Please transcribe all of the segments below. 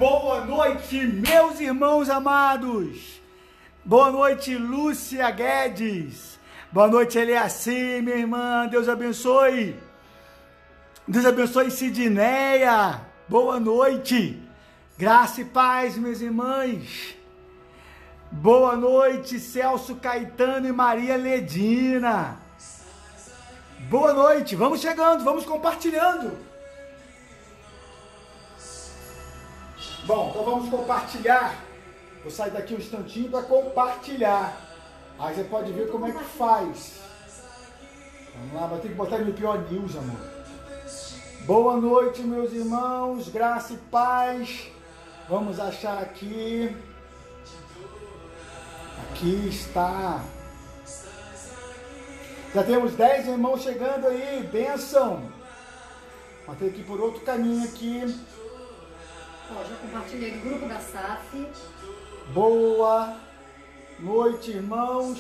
Boa noite, meus irmãos amados. Boa noite, Lúcia Guedes. Boa noite, Eliaci, minha irmã. Deus abençoe. Deus abençoe, Sidneia. Boa noite. Graça e paz, minhas irmãs. Boa noite, Celso Caetano e Maria Ledina. Boa noite. Vamos chegando, vamos compartilhando. Bom, então vamos compartilhar. Vou sair daqui um instantinho para compartilhar. Aí você pode ver como é que faz. Vamos lá, vai ter que botar no pior news, amor. Boa noite, meus irmãos. Graça e paz. Vamos achar aqui. Aqui está. Já temos 10 irmãos chegando aí. Bênção. Vou ter que ir por outro caminho aqui. Ó, já compartilhei no grupo da SAF. Boa noite, irmãos.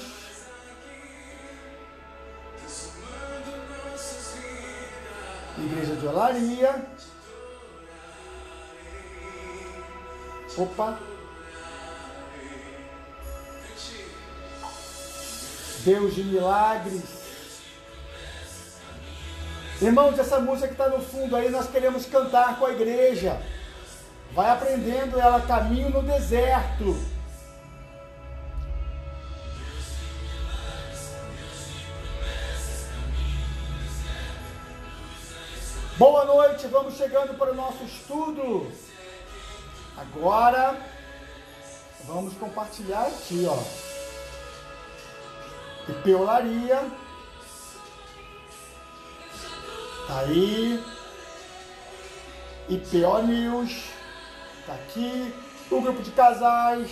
Igreja de Olaria. Opa. Deus de milagres. Irmãos, essa música que está no fundo aí, nós queremos cantar com a igreja. Vai aprendendo ela, Caminho no Deserto. Boa noite, vamos chegando para o nosso estudo. Agora, vamos compartilhar aqui, ó. Ipeolaria. Tá aí. IPO News. Tá aqui. O grupo de casais.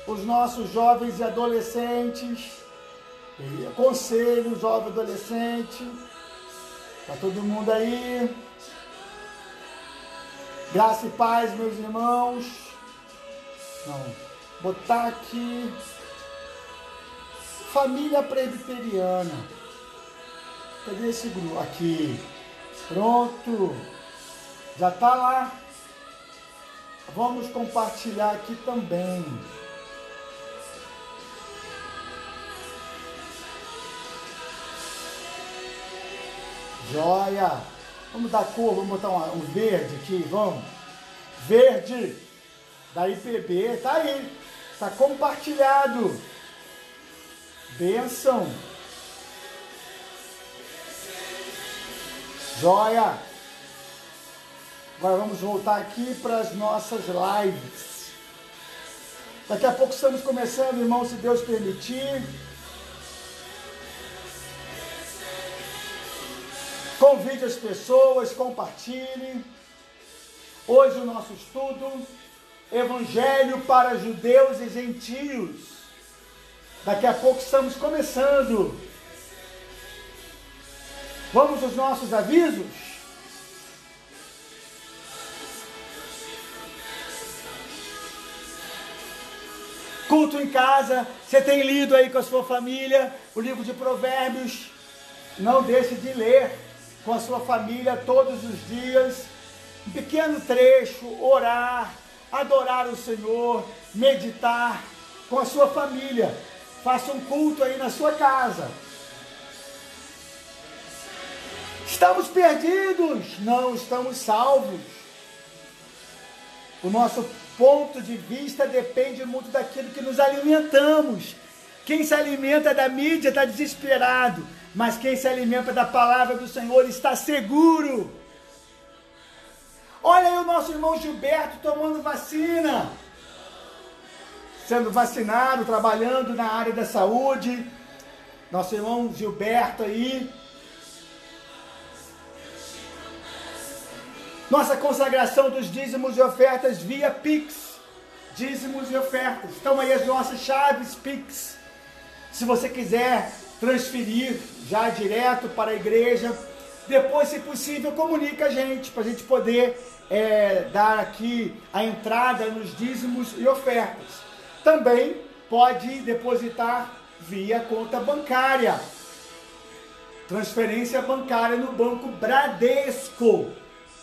Os nossos jovens e adolescentes. Conselho jovem e adolescente. Tá todo mundo aí. Graça e paz, meus irmãos. Não. Botar aqui. Família Presbiteriana. Cadê esse grupo? Aqui. Pronto. Já tá lá. Vamos compartilhar aqui também. Joia. Vamos dar cor, vamos botar um verde aqui, vamos. Verde da IPB, tá aí. Tá compartilhado. Bênção. Joia. Agora vamos voltar aqui para as nossas lives. Daqui a pouco estamos começando, irmão, se Deus permitir. Convide as pessoas, compartilhe. Hoje o nosso estudo, Evangelho para judeus e gentios. Daqui a pouco estamos começando. Vamos aos nossos avisos? Culto em casa, você tem lido aí com a sua família o livro de Provérbios? Não deixe de ler com a sua família todos os dias. Um pequeno trecho, orar, adorar o Senhor, meditar com a sua família. Faça um culto aí na sua casa. Estamos perdidos? Não, estamos salvos. O nosso ponto de vista depende muito daquilo que nos alimentamos. Quem se alimenta da mídia está desesperado, mas quem se alimenta da palavra do Senhor está seguro. Olha aí o nosso irmão Gilberto tomando vacina, sendo vacinado, trabalhando na área da saúde. Nosso irmão Gilberto aí. Nossa consagração dos dízimos e ofertas via Pix. Dízimos e ofertas. Estão aí as nossas chaves Pix. Se você quiser transferir já direto para a igreja, depois, se possível, comunique a gente, para a gente poder dar aqui a entrada nos dízimos e ofertas. Também pode depositar via conta bancária. Transferência bancária no Banco Bradesco.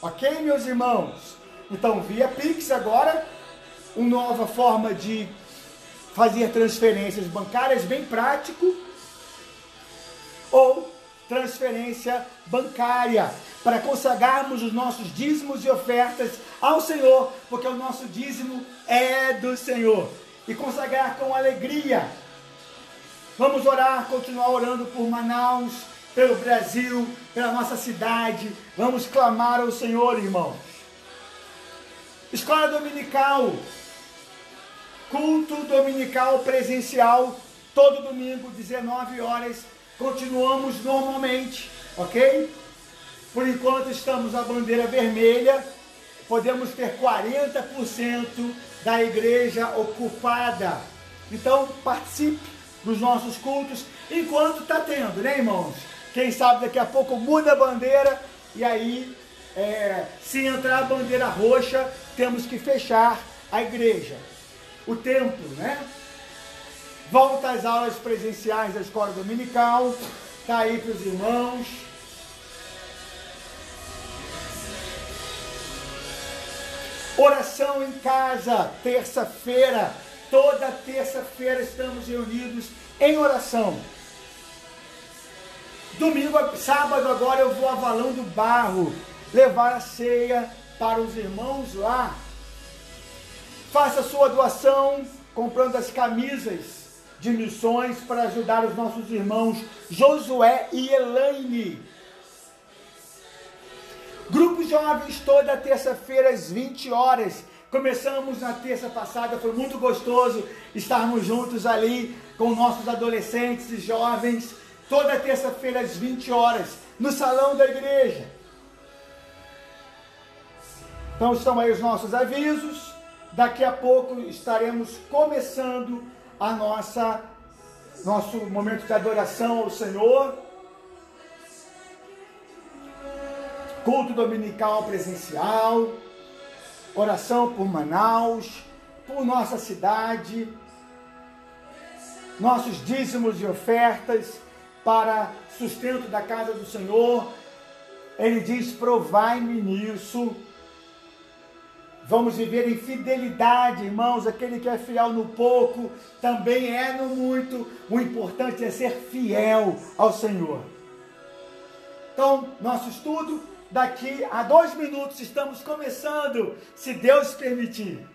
Ok, meus irmãos? Então, via Pix agora, uma nova forma de fazer transferências bancárias, bem prático, ou transferência bancária, para consagrarmos os nossos dízimos e ofertas ao Senhor, porque o nosso dízimo é do Senhor, e consagrar com alegria. Vamos orar, continuar orando por Manaus, pelo Brasil, pela nossa cidade. Vamos clamar ao Senhor, irmãos. Escola dominical, culto dominical presencial, todo domingo, 19 horas, continuamos normalmente, ok? Por enquanto estamos a bandeira vermelha, podemos ter 40% da igreja ocupada. Então participe dos nossos cultos, enquanto está tendo, né, irmãos? Quem sabe daqui a pouco muda a bandeira, e aí, se entrar a bandeira roxa, temos que fechar a igreja, o templo, né? Volta às aulas presenciais da escola dominical, tá aí para os irmãos. Oração em casa, terça-feira, toda terça-feira estamos reunidos em oração. Domingo, sábado agora eu vou a Valão do Barro, levar a ceia para os irmãos lá. Faça sua doação, comprando as camisas de missões para ajudar os nossos irmãos Josué e Elaine. Grupo Jovens toda terça-feira às 20 horas. Começamos na terça passada, foi muito gostoso estarmos juntos ali com nossos adolescentes e jovens. Toda terça-feira às 20 horas, no salão da igreja. Então estão aí os nossos avisos. Daqui a pouco estaremos começando a nosso momento de adoração ao Senhor. Culto dominical presencial, oração por Manaus, por nossa cidade, nossos dízimos e ofertas para sustento da casa do Senhor. Ele diz: provai-me nisso. Vamos viver em fidelidade, irmãos. Aquele que é fiel no pouco também é no muito. O importante é ser fiel ao Senhor. Então, nosso estudo, daqui a 2 minutos estamos começando, se Deus permitir.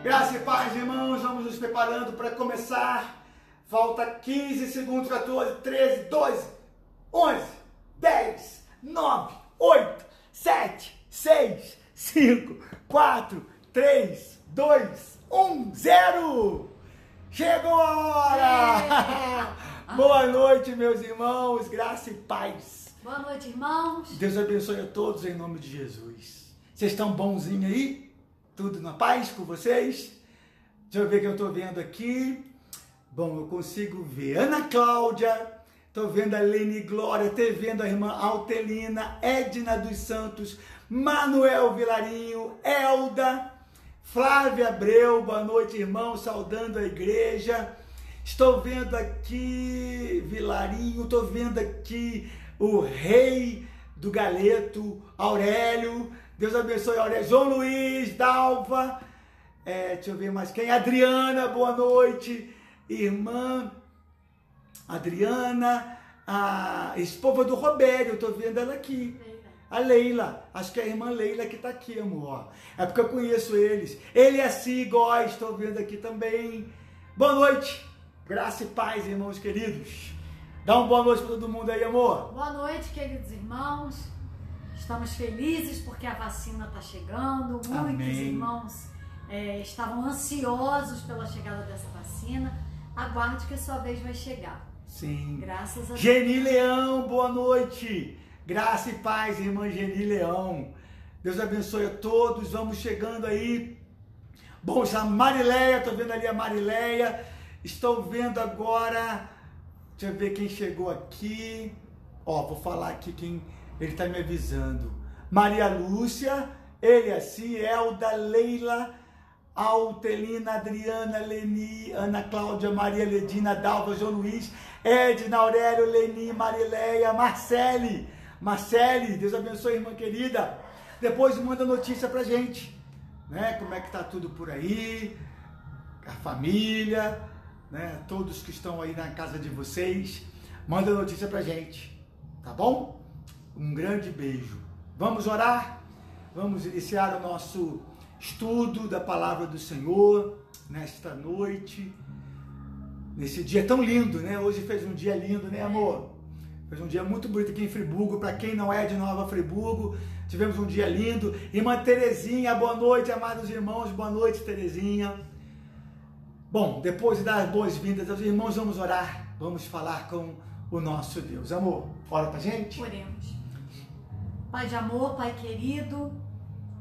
Graça e paz, irmãos, vamos nos preparando para começar. Falta 15 segundos, 14, 13, 12, 11, 10, 9, 8, 7, 6, 5, 4, 3, 2, 1, 0. Chegou a hora! Boa noite, meus irmãos, graça e paz. Boa noite, irmãos. Deus abençoe a todos em nome de Jesus. Vocês estão bonzinhos aí? Tudo na paz com vocês? Deixa eu ver o que eu estou vendo aqui. Bom, eu consigo ver Ana Cláudia, estou vendo a Lene Glória, estou vendo a irmã Altelina, Edna dos Santos, Manuel Vilarinho, Elda, Flávia Abreu, boa noite, irmão, saudando a igreja. Estou vendo aqui Vilarinho, estou vendo aqui o rei do galeto, Aurélio, Deus abençoe Aurélio, João Luiz, Dalva, deixa eu ver mais quem, Adriana, boa noite, irmã Adriana, a esposa do Robério, eu estou vendo ela aqui. A Leila, acho que é a irmã Leila que está aqui, amor. É porque eu conheço eles. Ele assim, gosta, estou vendo aqui também. Boa noite, graça e paz, irmãos queridos. Dá uma boa noite para todo mundo aí, amor. Boa noite, queridos irmãos. Estamos felizes porque a vacina está chegando. Muitos irmãos estavam ansiosos pela chegada dessa vacina. Aguarde que a sua vez vai chegar. Sim. Graças a Deus. Geni Leão, boa noite. Graça e paz, irmã Geni Leão. Deus abençoe a todos. Vamos chegando aí. Bom, já Marileia, estou vendo ali a Marileia. Estou vendo agora. Deixa eu ver quem chegou aqui. Ó, vou falar aqui quem ele está me avisando. Maria Lúcia, Eliassi, Elda, Leila, Altelina, Adriana, Leni, Ana Cláudia, Maria Ledina, Dalva, João Luiz, Edna, Aurélio, Leni, Marileia, Marcele, Deus abençoe, irmã querida. Depois manda notícia pra gente, né? Como é que tá tudo por aí, a família, né? Todos que estão aí na casa de vocês, manda notícia pra gente, tá bom? Um grande beijo. Vamos orar? Vamos iniciar o nosso estudo da palavra do Senhor nesta noite, nesse dia tão lindo, né? Hoje fez um dia lindo, né, amor? Fez um dia muito bonito aqui em Friburgo. Para quem não é de Nova Friburgo, tivemos um dia lindo. Irmã Terezinha, boa noite, amados irmãos, boa noite, Terezinha. Bom, depois de dar as boas-vindas aos irmãos, vamos orar, vamos falar com o nosso Deus. Amor, ora pra gente? Oremos. Pai de amor, Pai querido,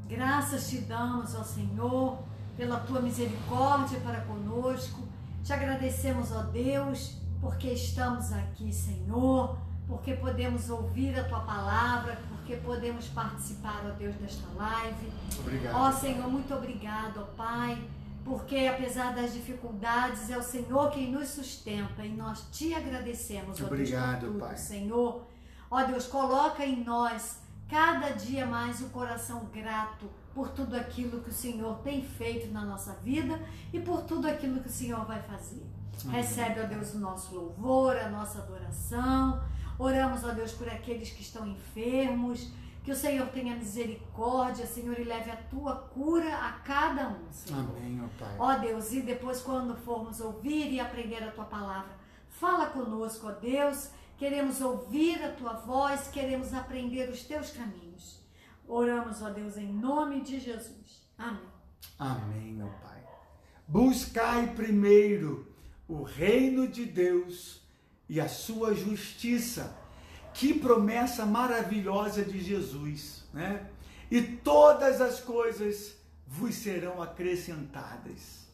graças te damos, ó Senhor, pela tua misericórdia para conosco. Te agradecemos, ó Deus, porque estamos aqui, Senhor, porque podemos ouvir a tua palavra, porque podemos participar, ó Deus, desta live. Obrigado. Ó Senhor, muito obrigado, ó Pai, porque apesar das dificuldades, é o Senhor quem nos sustenta e nós te agradecemos, ó Deus, por tudo, Pai. Senhor. Ó Deus, coloca em nós cada dia mais o coração grato por tudo aquilo que o Senhor tem feito na nossa vida e por tudo aquilo que o Senhor vai fazer. Recebe, ó Deus, o nosso louvor, a nossa adoração. Oramos, ó Deus, por aqueles que estão enfermos, que o Senhor tenha misericórdia, Senhor, e leve a tua cura a cada um, Senhor. Amém, ó Pai. Ó Deus, e depois quando formos ouvir e aprender a tua palavra, fala conosco, ó Deus. Queremos ouvir a tua voz, queremos aprender os teus caminhos. Oramos, ó Deus, em nome de Jesus. Amém. Amém, meu Pai. Buscai primeiro o reino de Deus e a sua justiça. Que promessa maravilhosa de Jesus, né? E todas as coisas vos serão acrescentadas.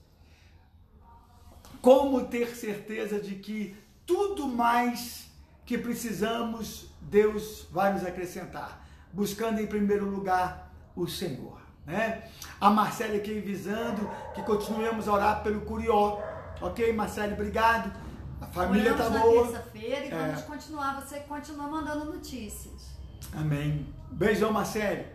Como ter certeza de que tudo mais que precisamos, Deus vai nos acrescentar, buscando em primeiro lugar o Senhor, né? A Marcele aqui visando que continuemos a orar pelo Curió, ok, Marcele, obrigado, a família está boa. Na terça-feira e vamos continuar, você continua mandando notícias. Amém. Beijão, Marcele.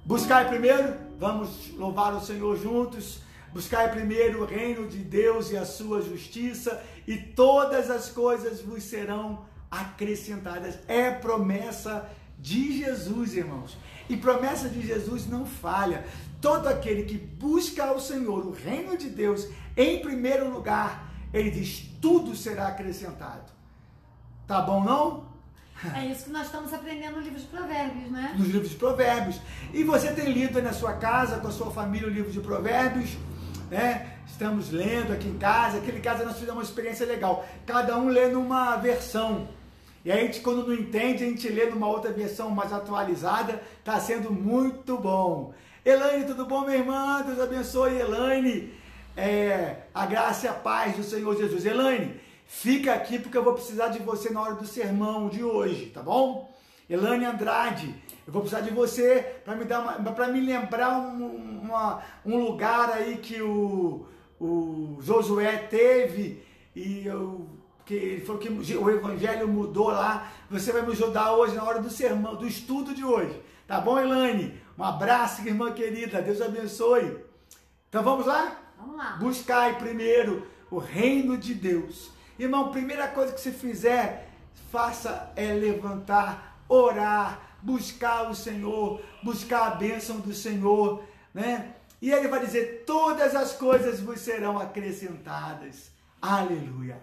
Buscai primeiro, vamos louvar o Senhor juntos. Buscai primeiro o reino de Deus e a sua justiça, e todas as coisas vos serão acrescentadas. É promessa de Jesus, irmãos. E promessa de Jesus não falha. Todo aquele que busca ao Senhor, o reino de Deus, em primeiro lugar, ele diz, tudo será acrescentado. Tá bom, não? É isso que nós estamos aprendendo no livro de Provérbios, né? Nos livros de Provérbios. E você tem lido aí na sua casa, com a sua família, o livro de Provérbios, né? Estamos lendo aqui em casa. Aqui em casa nós fizemos uma experiência legal. Cada um lê numa versão. E aí, a gente, quando não entende, a gente lê numa outra versão mais atualizada. Está sendo muito bom. Elaine, tudo bom, minha irmã? Deus abençoe, Elaine. A graça e a paz do Senhor Jesus. Elaine, fica aqui porque eu vou precisar de você na hora do sermão de hoje, tá bom? Elaine Andrade, eu vou precisar de você para me lembrar um lugar aí que o Josué teve e que ele falou que o evangelho mudou lá. Você vai me ajudar hoje na hora do sermão, do estudo de hoje. Tá bom, Elaine? Um abraço, irmã querida. Deus abençoe. Então vamos lá? Vamos lá. Buscai primeiro o reino de Deus. Irmão, primeira coisa que você fizer, faça é levantar, orar, buscar o Senhor, buscar a bênção do Senhor, né? E ele vai dizer, todas as coisas vos serão acrescentadas. Aleluia.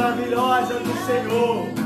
Maravilhosa do Senhor.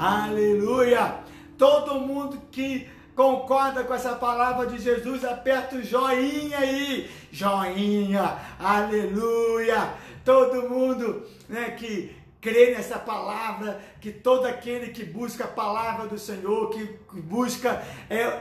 Aleluia! Todo mundo que concorda com essa palavra de Jesus, aperta o joinha aí, joinha, aleluia! Todo mundo, né, que crê nessa palavra, que todo aquele que busca a palavra do Senhor, que busca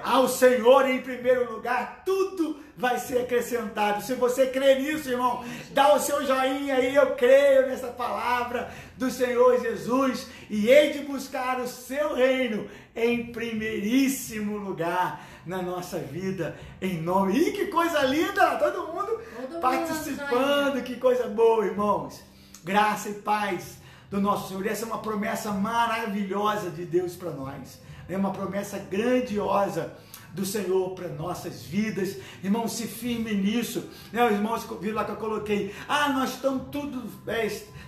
ao Senhor em primeiro lugar, tudo vai ser acrescentado. Se você crê nisso, irmão, dá o seu joinha aí, eu creio nessa palavra do Senhor Jesus, e hei de buscar o seu reino em primeiríssimo lugar na nossa vida, em nome. E que coisa linda, todo mundo participando, que coisa boa, irmãos. Graça e paz do nosso Senhor. Essa é uma promessa maravilhosa de Deus para nós. É uma promessa grandiosa do Senhor para nossas vidas. Irmão, se firme nisso. Né? Os irmãos viram lá que eu coloquei, nós estamos tudo,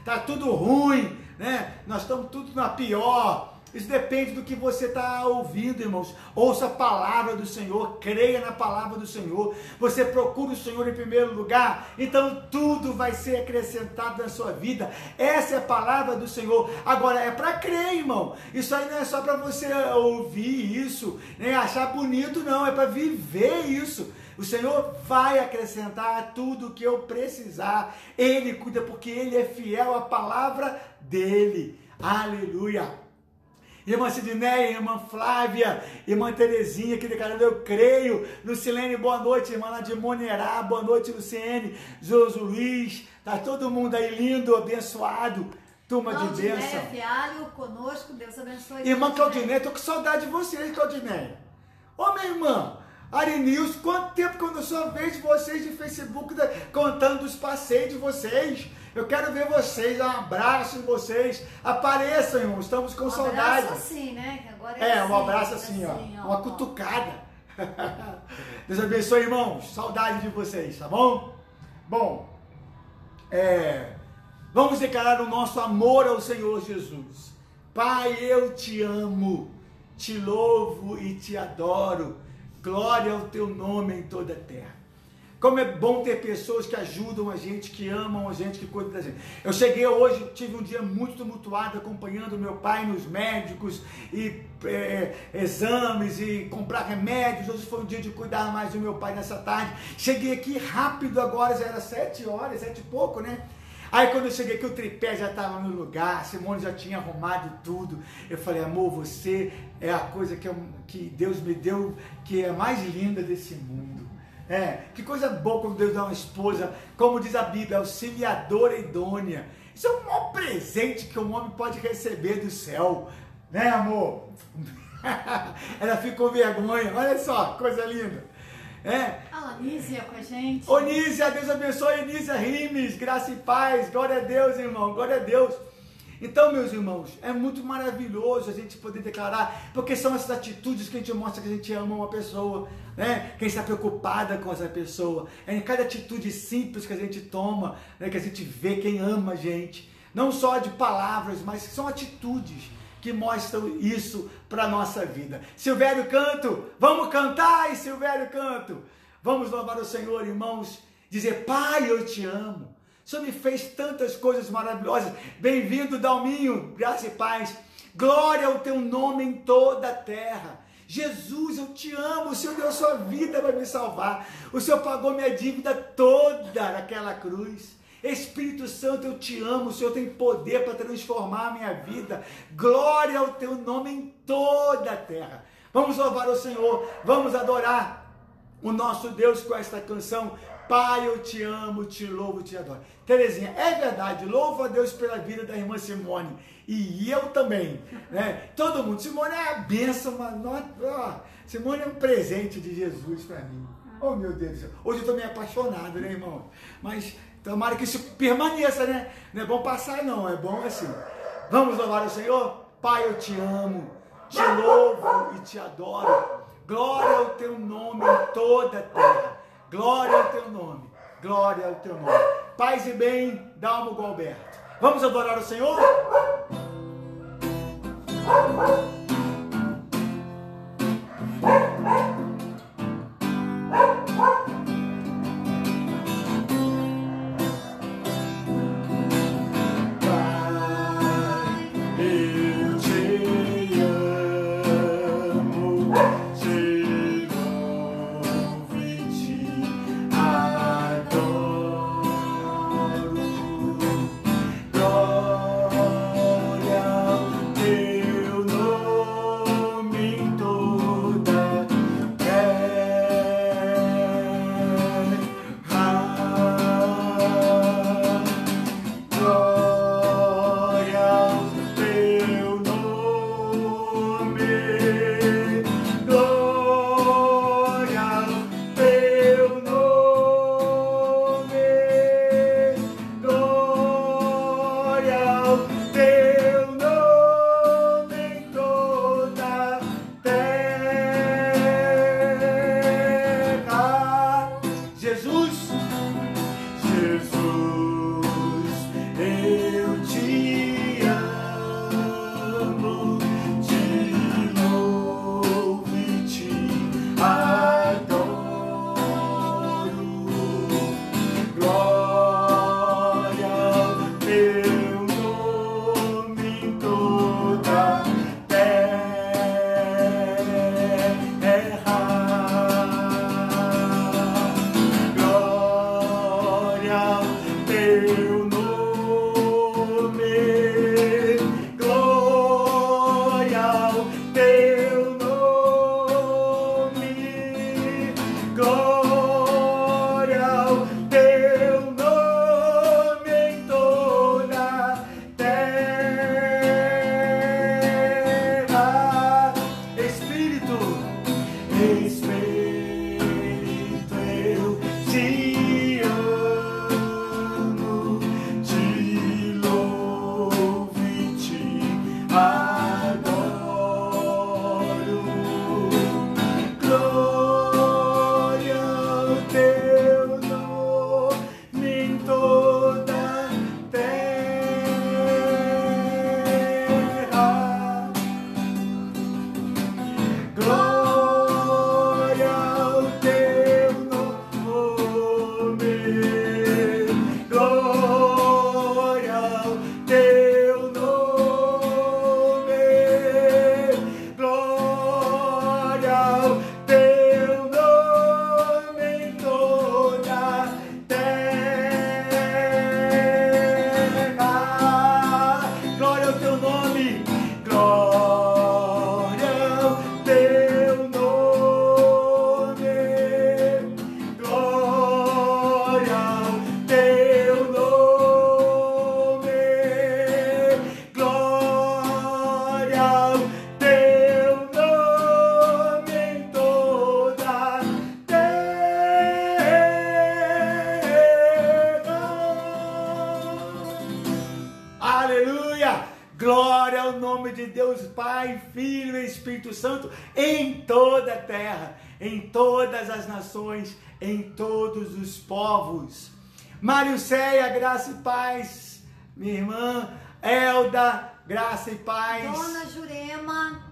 está tudo ruim, né? Nós estamos tudo na pior. Isso depende do que você está ouvindo, irmãos. Ouça a palavra do Senhor, creia na palavra do Senhor. Você procura o Senhor em primeiro lugar, então tudo vai ser acrescentado na sua vida. Essa é a palavra do Senhor. Agora, é para crer, irmão. Isso aí não é só para você ouvir isso, nem achar bonito, não. É para viver isso. O Senhor vai acrescentar tudo o que eu precisar. Ele cuida, porque Ele é fiel à palavra dEle. Aleluia! Irmã Sidneia, irmã Flávia, irmã Terezinha, aqui de Caramba, eu creio. Lucilene, boa noite, irmã lá de Monerá, boa noite, Luciene, Josu Luiz, tá todo mundo aí lindo, abençoado, turma de bênção. Fialho, conosco, Deus abençoe. Irmã Claudineia, tô com saudade de vocês, Claudineia. Ô, minha irmã, Arinils, quanto tempo que eu não só vejo vocês de Facebook contando os passeios de vocês. Eu quero ver vocês, um abraço em vocês. Apareçam, irmão, estamos com saudade. Um abraço assim, né? Que agora um abraço assim, ó. Uma cutucada. Deus abençoe, irmãos. Saudade de vocês, tá bom? Bom, vamos declarar o nosso amor ao Senhor Jesus. Pai, eu te amo, te louvo e te adoro. Glória ao teu nome em toda a terra. Como é bom ter pessoas que ajudam a gente, que amam a gente, que cuidam da gente. Eu cheguei hoje, tive um dia muito tumultuado, acompanhando meu pai nos médicos, e exames, e comprar remédios. Hoje foi um dia de cuidar mais do meu pai nessa tarde. Cheguei aqui rápido agora, já era 7 horas, 7 e pouco, né? Aí quando eu cheguei aqui, o tripé já estava no lugar, a Simone já tinha arrumado tudo. Eu falei, amor, você é a coisa que Deus me deu, que é a mais linda desse mundo. Que coisa boa quando Deus dá uma esposa, como diz a Bíblia, auxiliadora idônea. Isso é o maior presente que um homem pode receber do céu, né, amor? Ela ficou com vergonha, olha só, coisa linda. A Nízia com a gente. Ô Nízia, Deus abençoe, Nízia Rimes, graça e paz, glória a Deus, irmão, glória a Deus. Então, meus irmãos, é muito maravilhoso a gente poder declarar, porque são essas atitudes que a gente mostra que a gente ama uma pessoa, né? Que a gente está preocupada com essa pessoa. É em cada atitude simples que a gente toma, né? Que a gente vê quem ama a gente. Não só de palavras, mas são atitudes que mostram isso para a nossa vida. Silvério Canto, vamos cantar, Silvério Canto. Vamos louvar o Senhor, irmãos, dizer, Pai, eu te amo. O Senhor me fez tantas coisas maravilhosas. Bem-vindo, Dalminho, graça e paz. Glória ao teu nome em toda a terra. Jesus, eu te amo. O Senhor deu a sua vida para me salvar. O Senhor pagou minha dívida toda naquela cruz. Espírito Santo, eu te amo. O Senhor tem poder para transformar a minha vida. Glória ao teu nome em toda a terra. Vamos louvar o Senhor. Vamos adorar o nosso Deus com esta canção. Pai, eu te amo, te louvo, te adoro. Terezinha, é verdade, louvo a Deus pela vida da irmã Simone, e eu também, né? Todo mundo, Simone é a bênção, Simone é um presente de Jesus para mim. Oh, meu Deus do céu, hoje eu estou meio apaixonado, né, irmão? Mas tomara que isso permaneça, né? Não é bom passar não, é bom assim. Vamos louvar o Senhor? Pai, eu te amo, te louvo e te adoro. Glória ao teu nome em toda a terra. Glória ao teu nome, glória ao teu nome. Paz e bem, Dalmo Gualberto. Vamos adorar o Senhor? Pai, Filho e Espírito Santo, em toda a terra, em todas as nações, em todos os povos. Mariuceia, graça e paz. Minha irmã Elda, graça e paz. Dona Jurema,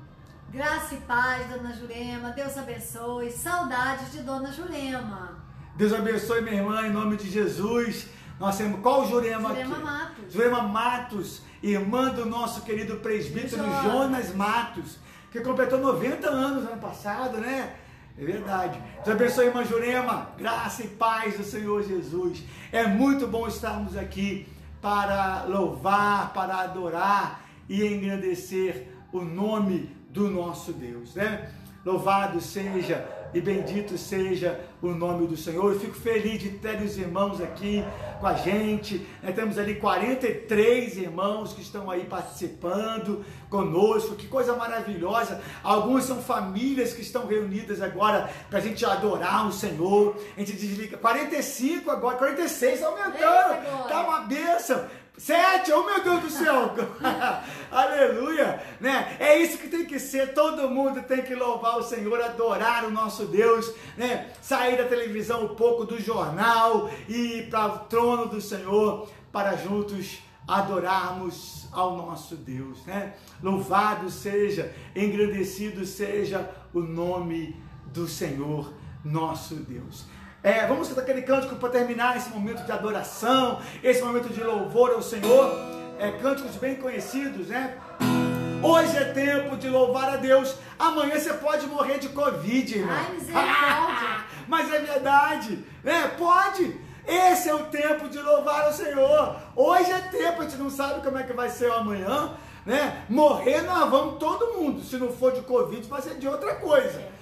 graça e paz, Dona Jurema. Deus abençoe. Saudades de Dona Jurema. Deus abençoe, minha irmã, em nome de Jesus. Nós temos qual Jurema? Jurema aqui? Matos. Jurema Matos, irmã do nosso querido presbítero Jonas Matos, que completou 90 anos ano passado, né? É verdade. Deus abençoe, irmã Jurema. Graça e paz do Senhor Jesus. É muito bom estarmos aqui para louvar, para adorar e engrandecer o nome do nosso Deus, né? Louvado seja e bendito seja o nome do Senhor. Eu fico feliz de ter os irmãos aqui com a gente. Nós temos ali 43 irmãos que estão aí participando conosco. Que coisa maravilhosa. Alguns são famílias que estão reunidas agora para a gente adorar o Senhor. A gente desliga 45 agora, 46 aumentando. Tá uma bênção. 7, oh meu Deus do céu, aleluia, né? É isso que tem que ser, todo mundo tem que louvar o Senhor, adorar o nosso Deus, né? Sair da televisão um pouco, do jornal e ir para o trono do Senhor, para juntos adorarmos ao nosso Deus, né? Louvado seja, engrandecido seja o nome do Senhor, nosso Deus. Vamos cantar aquele cântico para terminar esse momento de adoração, esse momento de louvor ao Senhor. Cânticos bem conhecidos, né? Hoje é tempo de louvar a Deus. Amanhã você pode morrer de Covid, irmão. Ai, misericórdia. Mas é verdade, né? Pode. Esse é o tempo de louvar o Senhor. Hoje é tempo, a gente não sabe como é que vai ser o amanhã, né? Morrer nós vamos todo mundo. Se não for de Covid, vai ser de outra coisa.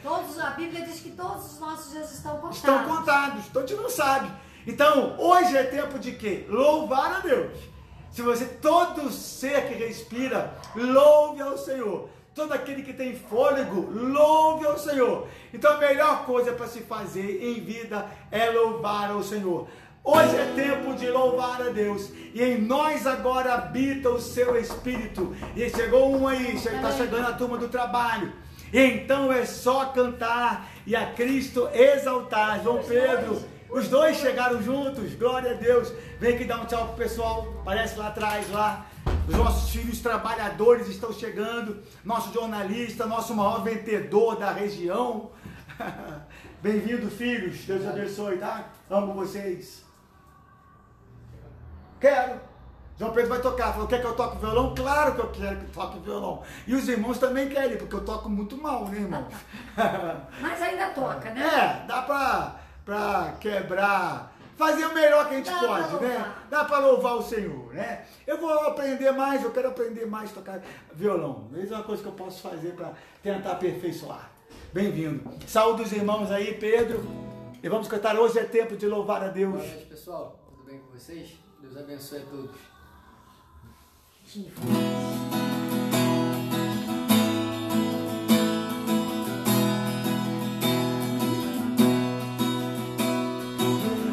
A Bíblia diz que todos os nossos dias estão contados. Estão contados, então a gente não sabe. Então, hoje é tempo de quê? Louvar a Deus. Se você, todo ser que respira, louve ao Senhor. Todo aquele que tem fôlego, louve ao Senhor. Então a melhor coisa para se fazer em vida é louvar ao Senhor. Hoje é tempo de louvar a Deus. E em nós agora habita o seu Espírito. E chegou um aí, está chegando a turma do trabalho. E então é só cantar e a Cristo exaltar. João Pedro, os dois chegaram juntos, glória a Deus. Vem aqui dar um tchau pro pessoal, parece lá atrás, lá. Os nossos filhos trabalhadores estão chegando. Nosso jornalista, nosso maior vendedor da região. Bem-vindo, filhos. Deus abençoe, tá? Amo vocês. Quero. João Pedro vai tocar. Falou, quer que eu toque violão? Claro que eu quero que toque violão. E os irmãos também querem, porque eu toco muito mal, né, irmão? Mas ainda toca, né? Dá pra quebrar, fazer o melhor que a gente pode, né? Dá pra louvar o Senhor, né? Eu vou aprender mais, eu quero aprender mais a tocar violão. Isso é uma coisa que eu posso fazer para tentar aperfeiçoar. Bem-vindo. Saúde os irmãos aí, Pedro. E vamos cantar Hoje é Tempo de Louvar a Deus. Boa noite, pessoal. Tudo bem com vocês? Deus abençoe a todos.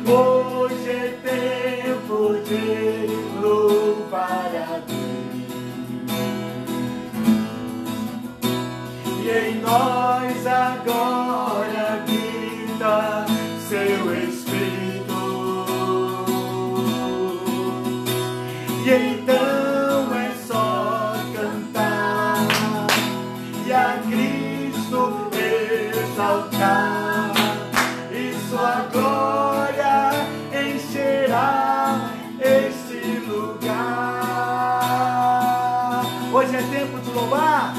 Hoje é tempo de louvar a Deus. E em nós agora habita seu Espírito. E então é só cantar e a Cristo exaltar, e sua glória encherá este lugar. Hoje é tempo de louvar.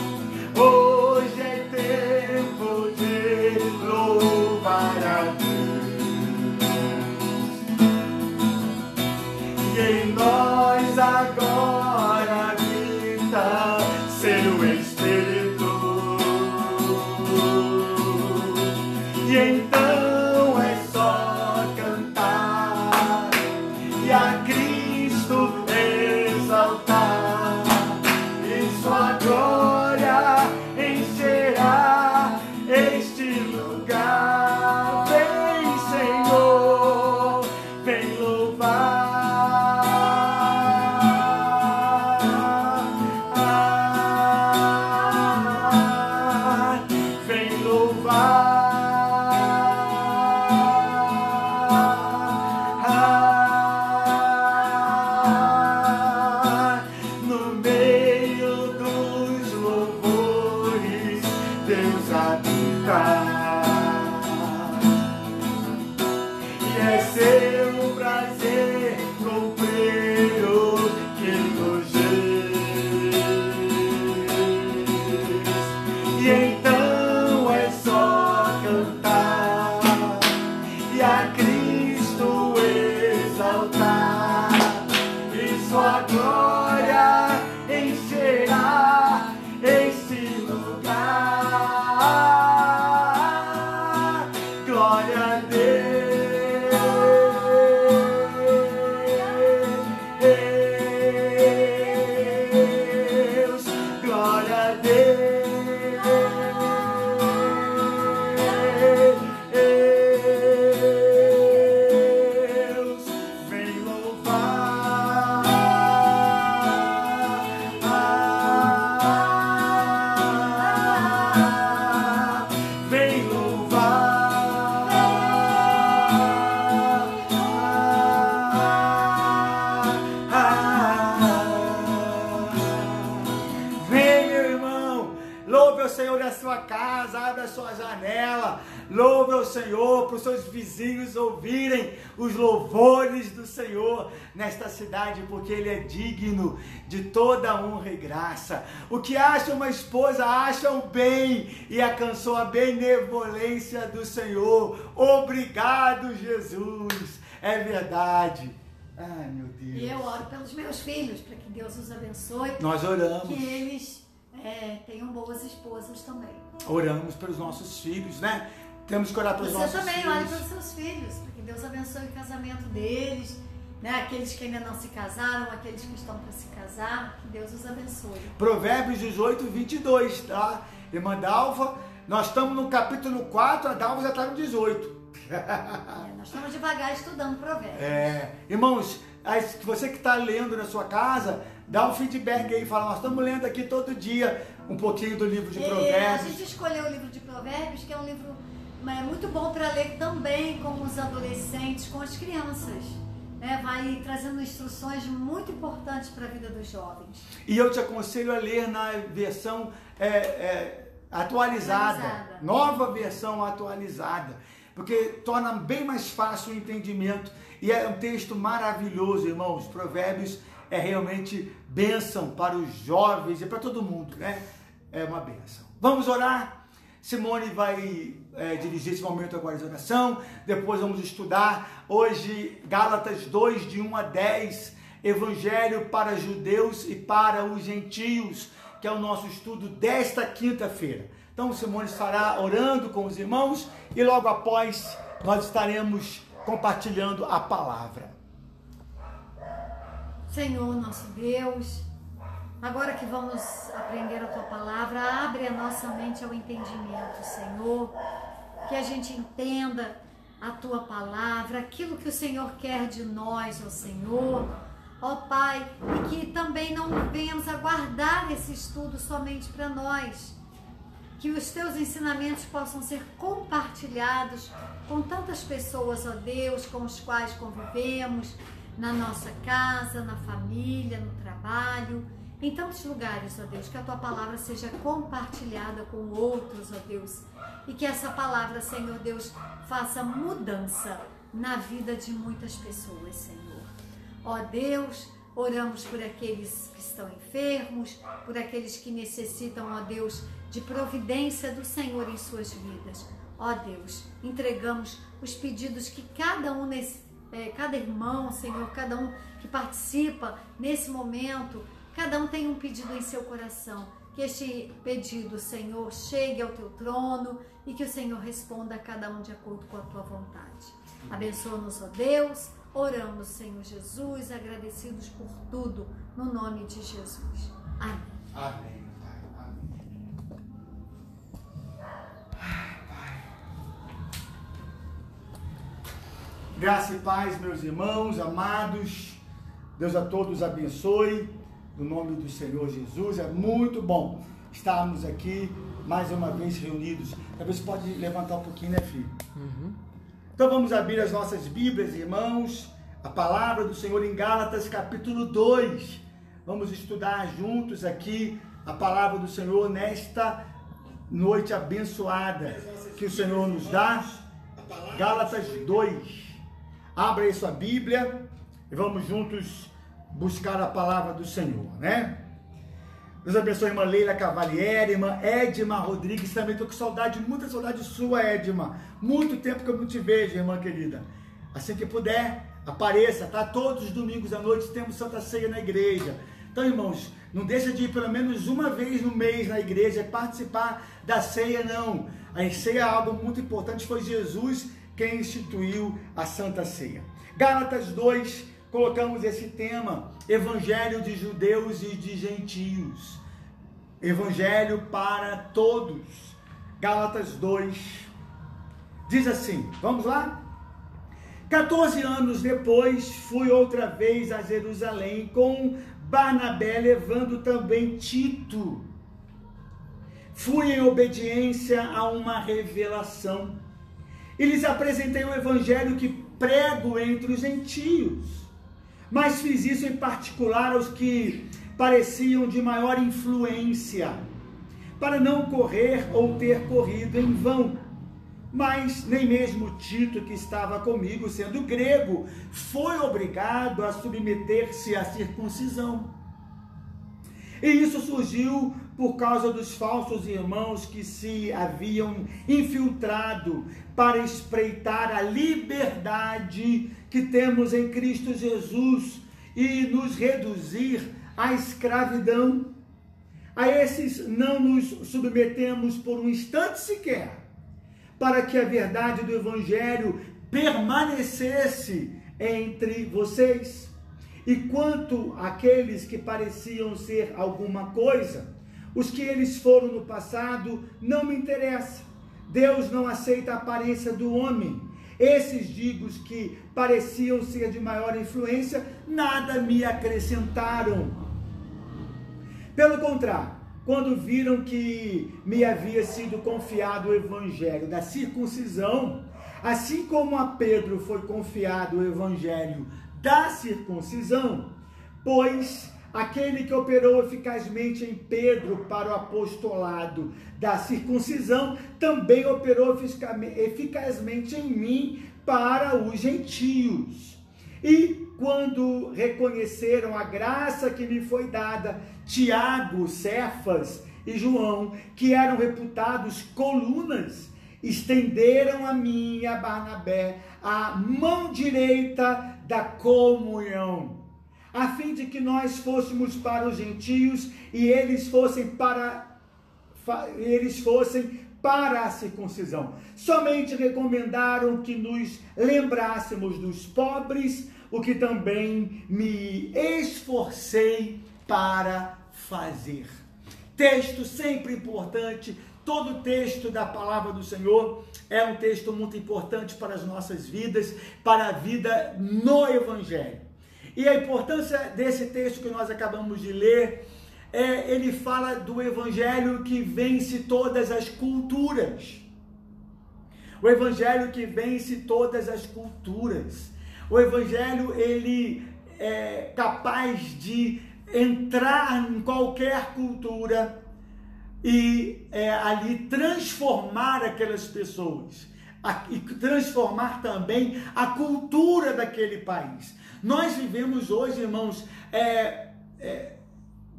Hoje é tempo de louvar a Deus. E em nós agora habita seu Espírito. E então é só cantar e a Cristo exaltar, e sua glória encherá este lugar. Vem, Senhor, vem louvar. ao Senhor, para os seus vizinhos ouvirem os louvores do Senhor nesta cidade, porque Ele é digno de toda honra e graça. O que acha uma esposa, acha o bem, e alcançou a benevolência do Senhor. Obrigado, Jesus. É verdade. Ai, meu Deus. E eu oro pelos meus filhos, para que Deus os abençoe. Nós oramos. Que eles tenham boas esposas também. Oramos pelos nossos filhos, né? Temos que orar pelos nossos filhos. Você também ore pelos seus filhos, para que Deus abençoe o casamento deles, né? Aqueles que ainda não se casaram, aqueles que estão para se casar, que Deus os abençoe. Provérbios 18, 22, tá? Irmã Dalva, nós estamos no capítulo 4, a Dalva já está no 18. Nós estamos devagar estudando Provérbios. Irmãos, você que está lendo na sua casa, dá um feedback aí, fala, nós estamos lendo aqui todo dia um pouquinho do livro de Provérbios. A gente escolheu o livro de Provérbios, que é um livro muito bom para ler também com os adolescentes, com as crianças. Vai trazendo instruções muito importantes para a vida dos jovens. E eu te aconselho a ler na versão atualizada, nova versão atualizada, porque torna bem mais fácil o entendimento, e é um texto maravilhoso, irmãos. Provérbios é realmente bênção para os jovens e para todo mundo, né? É uma bênção. Vamos orar? Simone vai dirigir esse momento agora de oração, depois vamos estudar hoje Gálatas 2, de 1 a 10, Evangelho para judeus e para os gentios, que é o nosso estudo desta quinta-feira. Então Simone estará orando com os irmãos e logo após nós estaremos compartilhando a palavra. Senhor, nosso Deus, agora que vamos aprender a Tua palavra, abre a nossa mente ao entendimento, Senhor, que a gente entenda a Tua palavra, aquilo que o Senhor quer de nós, ó Senhor, ó Pai, e que também não venhamos a guardar esse estudo somente para nós, que os Teus ensinamentos possam ser compartilhados com tantas pessoas, ó Deus, com os quais convivemos, na nossa casa, na família, no trabalho, em tantos lugares, ó Deus, que a Tua palavra seja compartilhada com outros, ó Deus, e que essa palavra, Senhor Deus, faça mudança na vida de muitas pessoas, Senhor. Ó Deus, oramos por aqueles que estão enfermos, por aqueles que necessitam, ó Deus, de providência do Senhor em suas vidas. Ó Deus, entregamos os pedidos que cada irmão, Senhor, cada um que participa nesse momento, cada um tem um pedido em seu coração. Que este pedido, Senhor, chegue ao Teu trono e que o Senhor responda a cada um de acordo com a Tua vontade. Abençoa-nos, ó Deus. Oramos, Senhor Jesus, agradecidos por tudo, no nome de Jesus. Amém. Amém. Graça e paz, meus irmãos, amados. Deus a todos abençoe, no nome do Senhor Jesus. É muito bom estarmos aqui mais uma vez reunidos. Talvez você pode levantar um pouquinho, né, filho? Então vamos abrir as nossas Bíblias, irmãos. A palavra do Senhor em Gálatas, capítulo 2. Vamos estudar juntos aqui a palavra do Senhor nesta noite abençoada que o Senhor nos dá. Gálatas 2. Abra aí sua Bíblia e vamos juntos buscar a palavra do Senhor, né? Deus abençoe a irmã Leila Cavalieri, irmã Edma Rodrigues, também estou com saudade, muita saudade sua, Edma. Muito tempo que eu não te vejo, irmã querida. Assim que puder, apareça, tá? Todos os domingos à noite temos Santa Ceia na igreja. Então, irmãos, não deixa de ir pelo menos uma vez no mês na igreja, participar da ceia, não. A ceia é algo muito importante, foi Jesus quem instituiu a Santa Ceia. Gálatas 2, colocamos esse tema, Evangelho de judeus e de gentios. Evangelho para todos. Gálatas 2, diz assim, vamos lá? 14 anos depois, fui outra vez a Jerusalém com Barnabé, levando também Tito. Fui em obediência a uma revelação. E lhes apresentei o evangelho que prego entre os gentios. Mas fiz isso em particular aos que pareciam de maior influência, para não correr ou ter corrido em vão. Mas nem mesmo Tito, que estava comigo, sendo grego, foi obrigado a submeter-se à circuncisão. E isso surgiu por causa dos falsos irmãos que se haviam infiltrado para espreitar a liberdade que temos em Cristo Jesus e nos reduzir à escravidão. A esses não nos submetemos por um instante sequer, para que a verdade do Evangelho permanecesse entre vocês. E quanto àqueles que pareciam ser alguma coisa, os que eles foram no passado não me interessa. Deus não aceita a aparência do homem. Esses digos que pareciam ser de maior influência, nada me acrescentaram. Pelo contrário, quando viram que me havia sido confiado o evangelho da circuncisão, assim como a Pedro foi confiado o evangelho da circuncisão, pois aquele que operou eficazmente em Pedro para o apostolado da circuncisão, também operou eficazmente em mim para os gentios. E quando reconheceram a graça que me foi dada, Tiago, Cefas e João, que eram reputados colunas, estenderam a mim e a Barnabé a mão direita da comunhão, a fim de que nós fôssemos para os gentios e eles fossem para a circuncisão. Somente recomendaram que nos lembrássemos dos pobres, o que também me esforcei para fazer. Texto sempre importante. Todo texto da palavra do Senhor é um texto muito importante para as nossas vidas, para a vida no Evangelho. E a importância desse texto que nós acabamos de ler, ele fala do Evangelho que vence todas as culturas. O Evangelho que vence todas as culturas. O Evangelho, ele é capaz de entrar em qualquer cultura e ali transformar aquelas pessoas, e transformar também a cultura daquele país. Nós vivemos hoje, irmãos,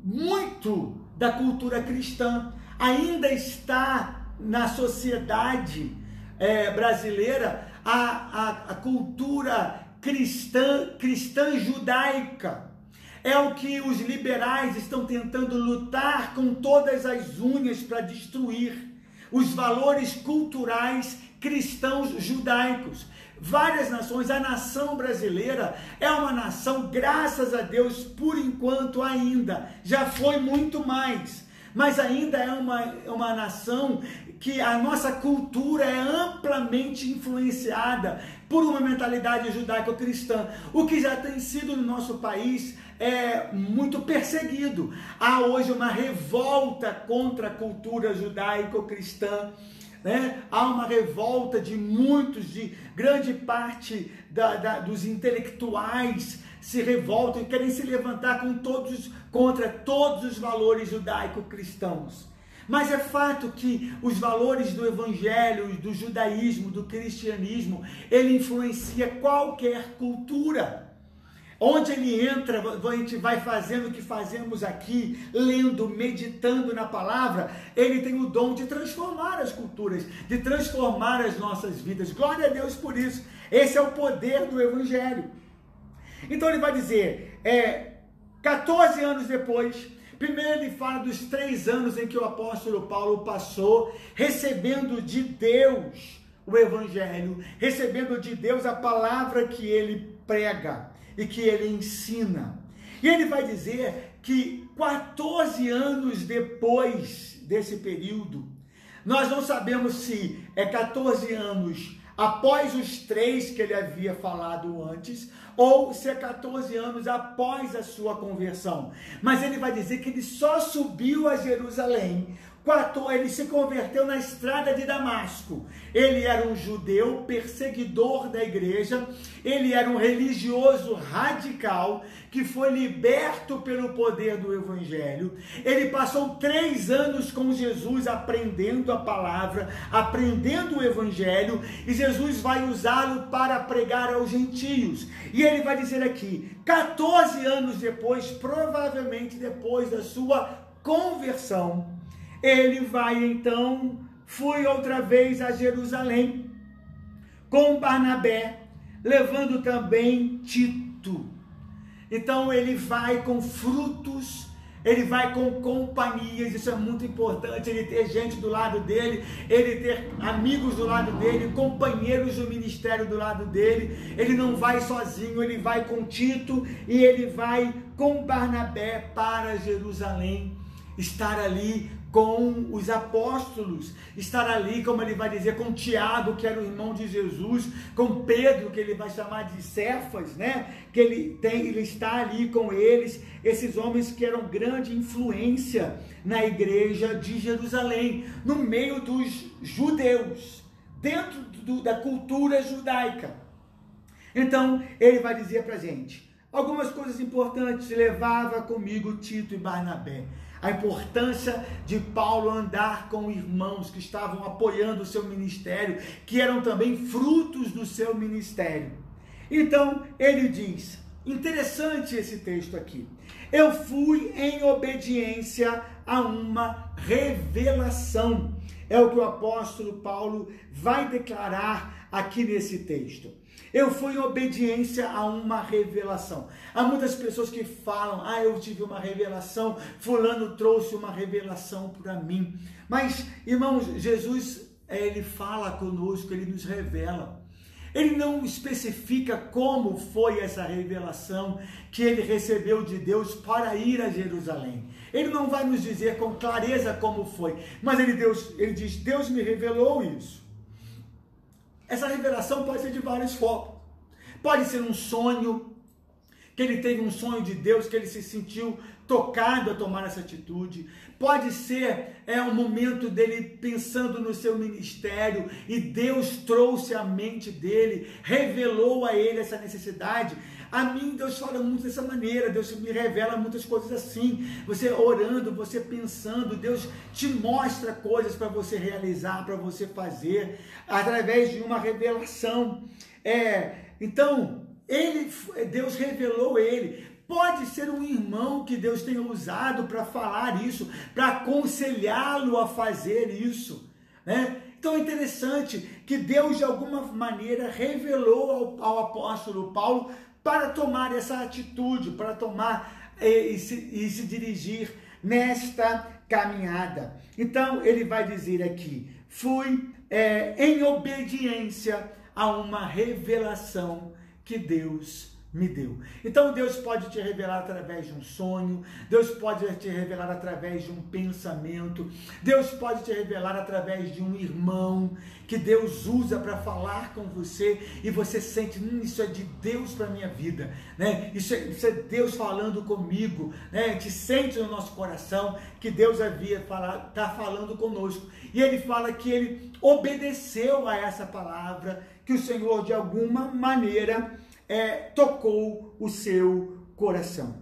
muito da cultura cristã, ainda está na sociedade brasileira a cultura cristã judaica. É o que os liberais estão tentando lutar com todas as unhas para destruir, os valores culturais cristãos judaicos. Várias nações, a nação brasileira é uma nação, graças a Deus, por enquanto ainda, já foi muito mais, mas ainda é uma nação que a nossa cultura é amplamente influenciada por uma mentalidade judaico-cristã, o que já tem sido no nosso país muito perseguido. Há hoje uma revolta contra a cultura judaico-cristã, né? Há uma revolta de muitos, de grande parte dos intelectuais se revoltam e querem se levantar contra todos os valores judaico-cristãos. Mas é fato que os valores do evangelho, do judaísmo, do cristianismo, ele influencia qualquer cultura. Onde ele entra, a gente vai fazendo o que fazemos aqui, lendo, meditando na palavra, ele tem o dom de transformar as culturas, de transformar as nossas vidas. Glória a Deus por isso. Esse é o poder do evangelho. Então ele vai dizer, 14 anos depois, primeiro ele fala dos 3 anos em que o apóstolo Paulo passou recebendo de Deus o evangelho, recebendo de Deus a palavra que ele prega e que ele ensina. E ele vai dizer que 14 anos depois desse período, nós não sabemos se é 14 anos após os 3 que ele havia falado antes, ou se é 14 anos após a sua conversão. Mas ele vai dizer que ele só subiu a Jerusalém ele se converteu na estrada de Damasco. Ele era um judeu perseguidor da igreja, ele era um religioso radical que foi liberto pelo poder do evangelho. Ele passou 3 anos com Jesus aprendendo a palavra, aprendendo o evangelho, e Jesus vai usá-lo para pregar aos gentios. E ele vai dizer aqui, 14 anos depois, provavelmente depois da sua conversão, ele vai então, fui outra vez a Jerusalém com Barnabé, levando também Tito. Então ele vai com frutos, ele vai com companhias, isso é muito importante, ele ter gente do lado dele, ele ter amigos do lado dele, companheiros do ministério do lado dele. Ele não vai sozinho, ele vai com Tito e ele vai com Barnabé para Jerusalém, estar ali com os apóstolos, estar ali, como ele vai dizer, com Tiago, que era o irmão de Jesus, com Pedro, que ele vai chamar de Cefas, né? Que ele está ali com eles, esses homens que eram grande influência na igreja de Jerusalém, no meio dos judeus, dentro da cultura judaica. Então, ele vai dizer para a gente algumas coisas importantes. Levava comigo Tito e Barnabé. A importância de Paulo andar com irmãos que estavam apoiando o seu ministério, que eram também frutos do seu ministério. Então, ele diz, interessante esse texto aqui, eu fui em obediência a uma revelação. É o que o apóstolo Paulo vai declarar aqui nesse texto. Eu fui em obediência a uma revelação. Há muitas pessoas que falam, eu tive uma revelação, fulano trouxe uma revelação para mim. Mas, irmãos, Jesus, ele fala conosco, ele nos revela. Ele não especifica como foi essa revelação que ele recebeu de Deus para ir a Jerusalém. Ele não vai nos dizer com clareza como foi, mas ele diz, Deus me revelou isso. Essa revelação pode ser de várias formas. Pode ser um sonho, que ele teve um sonho de Deus, que ele se sentiu tocado a tomar essa atitude. Pode ser um momento dele pensando no seu ministério e Deus trouxe à mente dele, revelou a ele essa necessidade. A mim Deus fala muito dessa maneira, Deus me revela muitas coisas assim, você orando, você pensando, Deus te mostra coisas para você realizar, para você fazer, através de uma revelação. Então, Deus revelou ele. Pode ser um irmão que Deus tenha usado para falar isso, para aconselhá-lo a fazer isso, né? Então é interessante que Deus de alguma maneira revelou ao apóstolo Paulo para tomar essa atitude, para tomar e se dirigir nesta caminhada. Então ele vai dizer aqui, fui em obediência a uma revelação que Deus me deu. Então Deus pode te revelar através de um sonho, Deus pode te revelar através de um pensamento, Deus pode te revelar através de um irmão que Deus usa para falar com você e você sente, isso é de Deus para a minha vida, né? Isso é Deus falando comigo, né? A gente sente no nosso coração que Deus está falando conosco. E ele fala que ele obedeceu a essa palavra, que o Senhor de alguma maneira tocou o seu coração.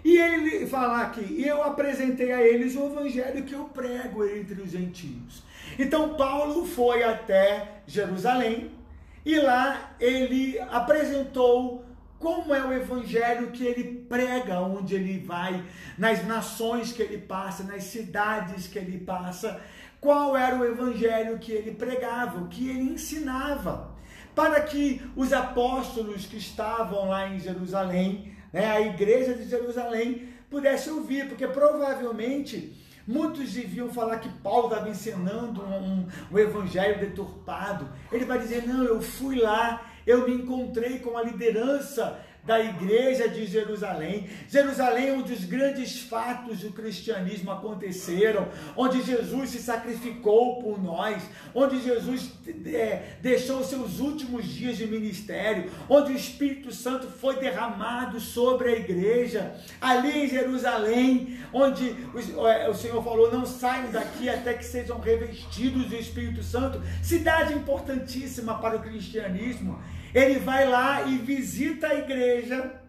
E ele fala aqui, eu apresentei a eles o evangelho que eu prego entre os gentios. Então Paulo foi até Jerusalém e lá ele apresentou como é o evangelho que ele prega onde ele vai, nas nações que ele passa, nas cidades que ele passa, qual era o evangelho que ele pregava, o que ele ensinava, para que os apóstolos que estavam lá em Jerusalém, né, a igreja de Jerusalém, pudessem ouvir, porque provavelmente muitos deviam falar que Paulo estava ensinando um evangelho deturpado. Ele vai dizer, não, eu fui lá, eu me encontrei com a liderança da igreja de Jerusalém. Jerusalém é onde os grandes fatos do cristianismo aconteceram, onde Jesus se sacrificou por nós, onde Jesus deixou seus últimos dias de ministério, onde o Espírito Santo foi derramado sobre a igreja, ali em Jerusalém, onde o Senhor falou, não saiam daqui até que sejam revestidos do Espírito Santo, cidade importantíssima para o cristianismo. Ele vai lá e visita a igreja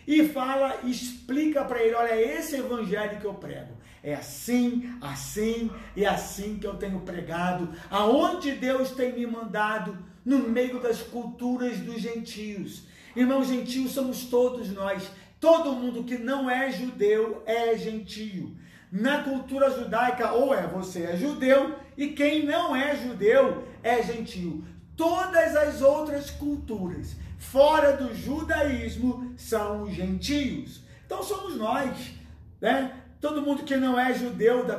e fala, explica para ele, olha, esse evangelho que eu prego, é assim, assim e assim que eu tenho pregado, aonde Deus tem me mandado, no meio das culturas dos gentios. Irmãos, gentios somos todos nós, todo mundo que não é judeu é gentio. Na cultura judaica, ou você é judeu, e quem não é judeu é gentio. Todas as outras culturas, fora do judaísmo, são os gentios. Então somos nós, né? Todo mundo que não é judeu, da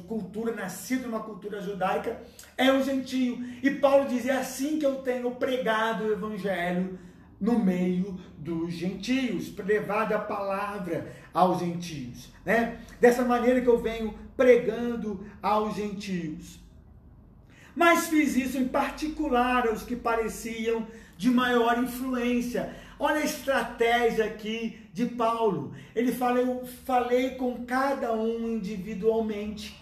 cultura, nascido numa cultura judaica, é um gentio. E Paulo diz, é assim que eu tenho pregado o evangelho no meio dos gentios, levado a palavra aos gentios, né? Dessa maneira que eu venho pregando aos gentios. Mas fiz isso em particular aos que pareciam de maior influência. Olha a estratégia aqui de Paulo. Ele fala, eu falei com cada um individualmente.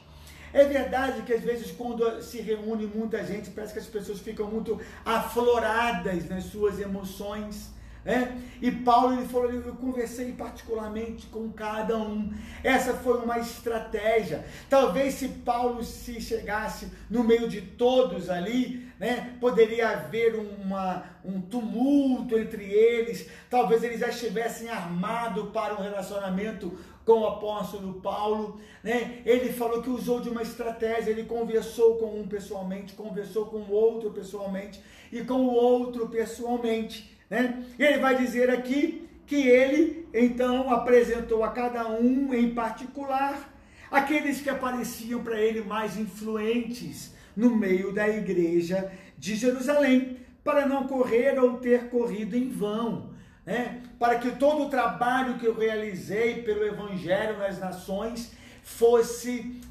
É verdade que às vezes quando se reúne muita gente, parece que as pessoas ficam muito afloradas nas suas emoções, né? E Paulo, ele falou, eu conversei particularmente com cada um. Essa foi uma estratégia. Talvez se Paulo se chegasse no meio de todos ali, né, poderia haver um tumulto entre eles. Talvez eles já estivessem armados para um relacionamento com o apóstolo Paulo, né? Ele falou que usou de uma estratégia, ele conversou com um pessoalmente, conversou com o outro pessoalmente e com o outro pessoalmente, né? Ele vai dizer aqui que ele, então, apresentou a cada um em particular aqueles que apareciam para ele mais influentes no meio da igreja de Jerusalém, para não correr ou ter corrido em vão, né? Para que todo o trabalho que eu realizei pelo Evangelho nas nações fosse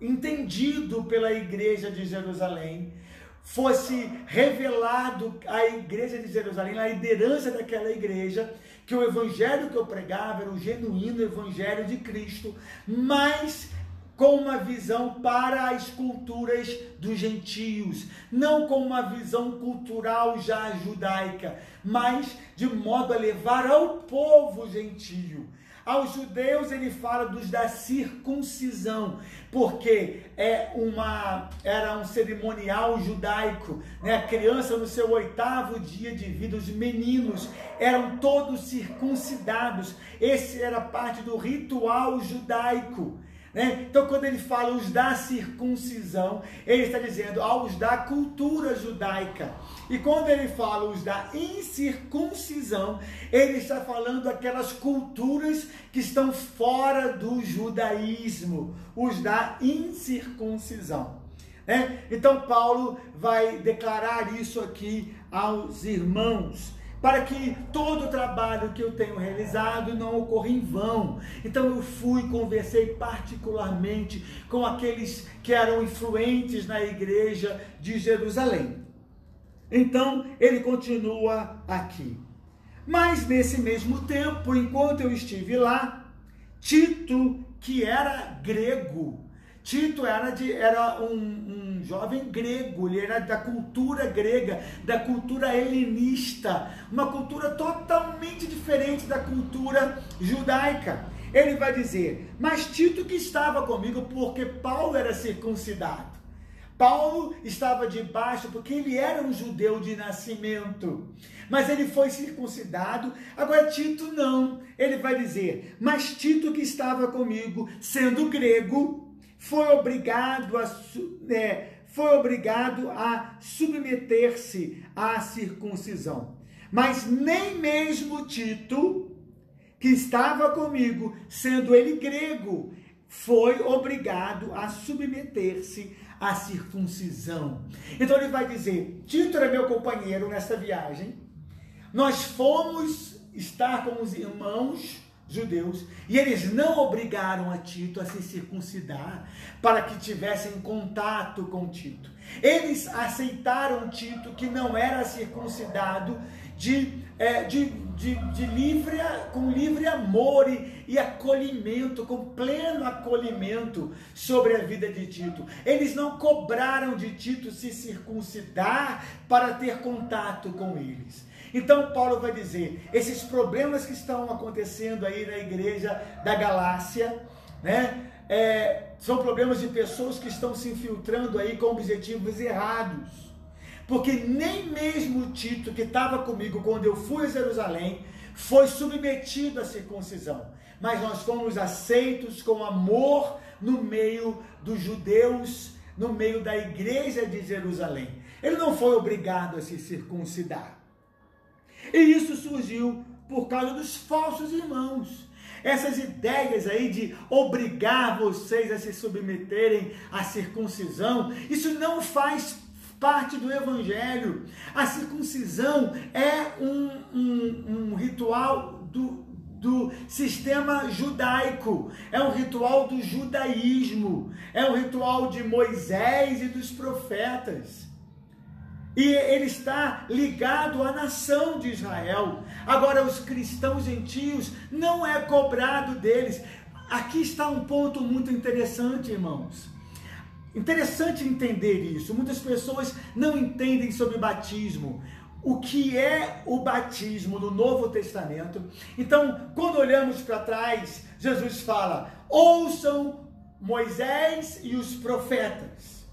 entendido pela igreja de Jerusalém, fosse revelado à igreja de Jerusalém, à liderança daquela igreja, que o evangelho que eu pregava era o genuíno evangelho de Cristo, mas com uma visão para as culturas dos gentios, não com uma visão cultural já judaica, mas de modo a levar ao povo gentio. Aos judeus ele fala dos da circuncisão, porque era um cerimonial judaico, né? A criança no seu 8º dia de vida, os meninos eram todos circuncidados. Esse era parte do ritual judaico, né? Então, quando ele fala os da circuncisão, ele está dizendo aos da cultura judaica. E quando ele fala os da incircuncisão, ele está falando aquelas culturas que estão fora do judaísmo, os da incircuncisão, né? Então, Paulo vai declarar isso aqui aos irmãos, para que todo o trabalho que eu tenho realizado não ocorra em vão. Então eu conversei particularmente com aqueles que eram influentes na igreja de Jerusalém. Então ele continua aqui. Mas nesse mesmo tempo, enquanto eu estive lá, Tito, que era grego, Tito era um jovem grego, ele era da cultura grega, da cultura helenista, uma cultura totalmente diferente da cultura judaica. Ele vai dizer, mas Tito que estava comigo, porque Paulo era circuncidado. Paulo estava debaixo, porque ele era um judeu de nascimento, mas ele foi circuncidado. Agora Tito não, ele vai dizer, mas Tito que estava comigo, sendo grego, foi obrigado a submeter-se à circuncisão. Mas nem mesmo Tito, que estava comigo, sendo ele grego, foi obrigado a submeter-se à circuncisão. Então ele vai dizer, Tito era meu companheiro nessa viagem, nós fomos estar com os irmãos judeus, e eles não obrigaram a Tito a se circuncidar para que tivessem contato com Tito. Eles aceitaram Tito, que não era circuncidado, com livre amor e acolhimento, com pleno acolhimento sobre a vida de Tito. Eles não cobraram de Tito se circuncidar para ter contato com eles. Então Paulo vai dizer, esses problemas que estão acontecendo aí na igreja da Galácia, né, são problemas de pessoas que estão se infiltrando aí com objetivos errados. Porque nem mesmo Tito, que estava comigo quando eu fui a Jerusalém, foi submetido à circuncisão. Mas nós fomos aceitos com amor no meio dos judeus, no meio da igreja de Jerusalém. Ele não foi obrigado a se circuncidar. E isso surgiu por causa dos falsos irmãos. Essas ideias aí de obrigar vocês a se submeterem à circuncisão, isso não faz parte do evangelho. A circuncisão é um ritual do sistema judaico, é um ritual do judaísmo, é um ritual de Moisés e dos profetas. E ele está ligado à nação de Israel. Agora, os cristãos gentios, não é cobrado deles. Aqui está um ponto muito interessante, irmãos. Interessante entender isso. Muitas pessoas não entendem sobre batismo. O que é o batismo no Novo Testamento? Então, quando olhamos para trás, Jesus fala, ouçam Moisés e os profetas,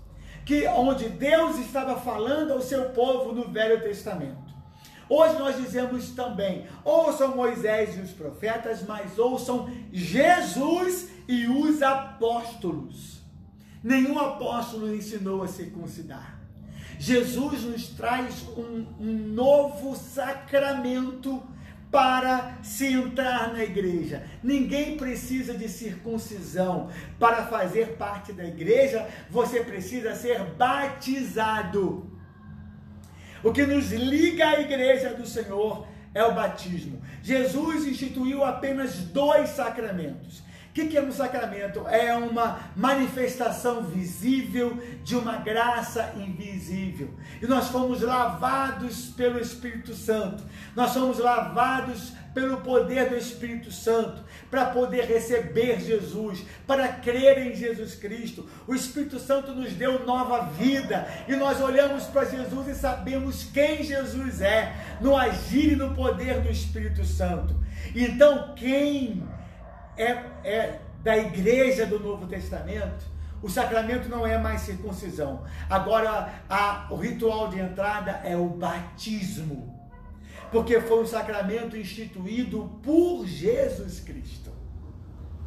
onde Deus estava falando ao seu povo no Velho Testamento. Hoje nós dizemos também, ouçam Moisés e os profetas, mas ouçam Jesus e os apóstolos. Nenhum apóstolo ensinou a circuncidar. Jesus nos traz um novo sacramento para se entrar na igreja. Ninguém precisa de circuncisão para fazer parte da igreja. Você precisa ser batizado. O que nos liga à igreja do Senhor é o batismo. Jesus instituiu apenas 2 sacramentos. O que é um sacramento? É uma manifestação visível de uma graça invisível. E nós fomos lavados pelo Espírito Santo. Nós fomos lavados pelo poder do Espírito Santo para poder receber Jesus, para crer em Jesus Cristo. O Espírito Santo nos deu nova vida e nós olhamos para Jesus e sabemos quem Jesus é, no agir e no poder do Espírito Santo. Então, quem é da igreja do Novo Testamento, o sacramento não é mais circuncisão. Agora, o ritual de entrada é o batismo, porque foi um sacramento instituído por Jesus Cristo.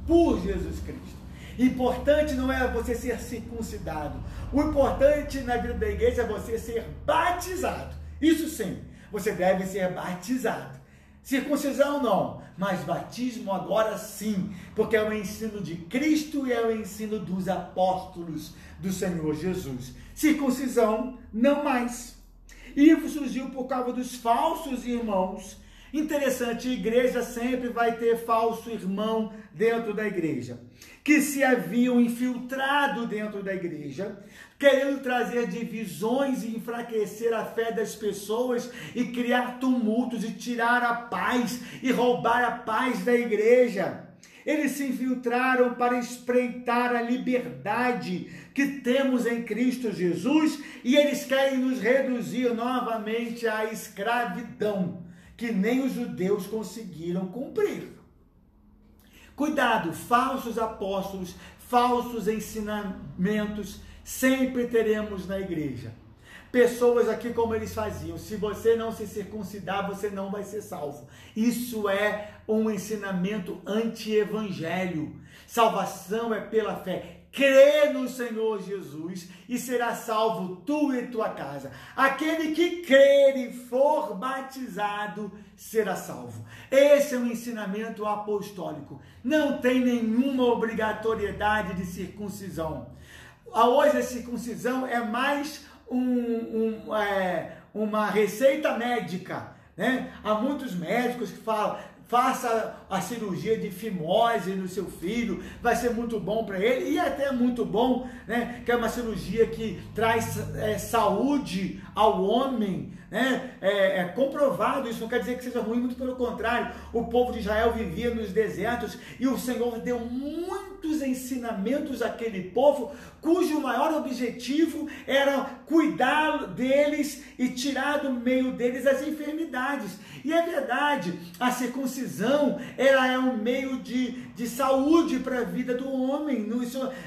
Por Jesus Cristo. Importante não é você ser circuncidado. O importante na vida da igreja é você ser batizado. Isso sim, você deve ser batizado. Circuncisão não, mas batismo agora sim, porque é o ensino de Cristo e é o ensino dos apóstolos do Senhor Jesus. Circuncisão não mais. E isso surgiu por causa dos falsos irmãos. Interessante, a igreja sempre vai ter falso irmão dentro da igreja, que se haviam infiltrado dentro da igreja, querendo trazer divisões e enfraquecer a fé das pessoas e criar tumultos e tirar a paz e roubar a paz da igreja. Eles se infiltraram para espreitar a liberdade que temos em Cristo Jesus e eles querem nos reduzir novamente à escravidão, que nem os judeus conseguiram cumprir. Cuidado, falsos apóstolos, falsos ensinamentos, sempre teremos na igreja. Pessoas aqui como eles faziam, se você não se circuncidar, você não vai ser salvo. Isso é um ensinamento anti-evangelho. Salvação é pela fé. Crê no Senhor Jesus e será salvo tu e tua casa. Aquele que crer e for batizado será salvo. Esse é um ensinamento apostólico. Não tem nenhuma obrigatoriedade de circuncisão. Hoje a circuncisão é mais uma receita médica né? Há muitos médicos que falam, faça a cirurgia de fimose no seu filho, vai ser muito bom para ele, e até muito bom, né? Que é uma cirurgia que traz saúde ao homem, né? É comprovado, isso não quer dizer que seja ruim, muito pelo contrário. O povo de Israel vivia nos desertos e o Senhor deu muitos ensinamentos àquele povo, cujo maior objetivo era cuidar deles e tirar do meio deles as enfermidades. E é verdade, a circuncisão ela é um meio de saúde para a vida do homem.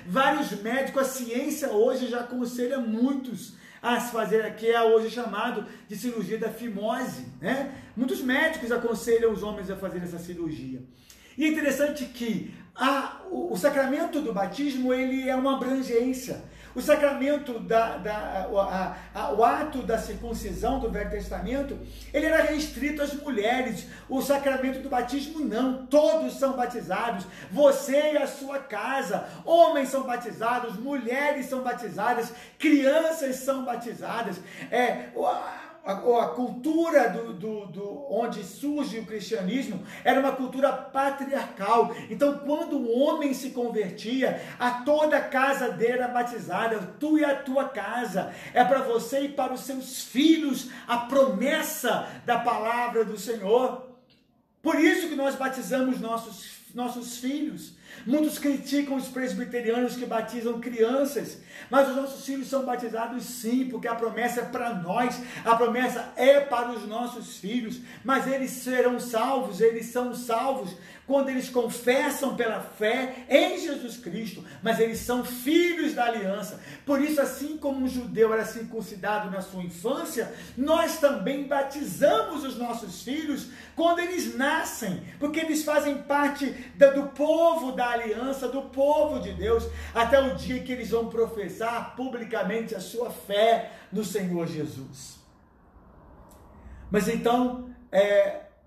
Vários médicos, a ciência hoje já aconselha muitos a se fazer, que é hoje chamado de cirurgia da fimose, né? Muitos médicos aconselham os homens a fazer essa cirurgia. E é interessante que o sacramento do batismo ele é uma abrangência. O sacramento, o ato da circuncisão do Velho Testamento, ele era restrito às mulheres. O sacramento do batismo não, todos são batizados, você e a sua casa, homens são batizados, mulheres são batizadas, crianças são batizadas. A cultura onde surge o cristianismo era uma cultura patriarcal. Então, quando o homem se convertia, a toda a casa dele era batizada, tu e a tua casa. É para você e para os seus filhos a promessa da palavra do Senhor. Por isso que nós batizamos nossos filhos. Muitos criticam os presbiterianos que batizam crianças, mas os nossos filhos são batizados sim, porque a promessa é para nós, a promessa é para os nossos filhos, mas eles serão salvos, eles são salvos quando eles confessam pela fé em Jesus Cristo, mas eles são filhos da aliança. Por isso, assim como um judeu era circuncidado na sua infância, nós também batizamos os nossos filhos quando eles nascem, porque eles fazem parte do povo da aliança, do povo de Deus, até o dia que eles vão professar publicamente a sua fé no Senhor Jesus. Mas então,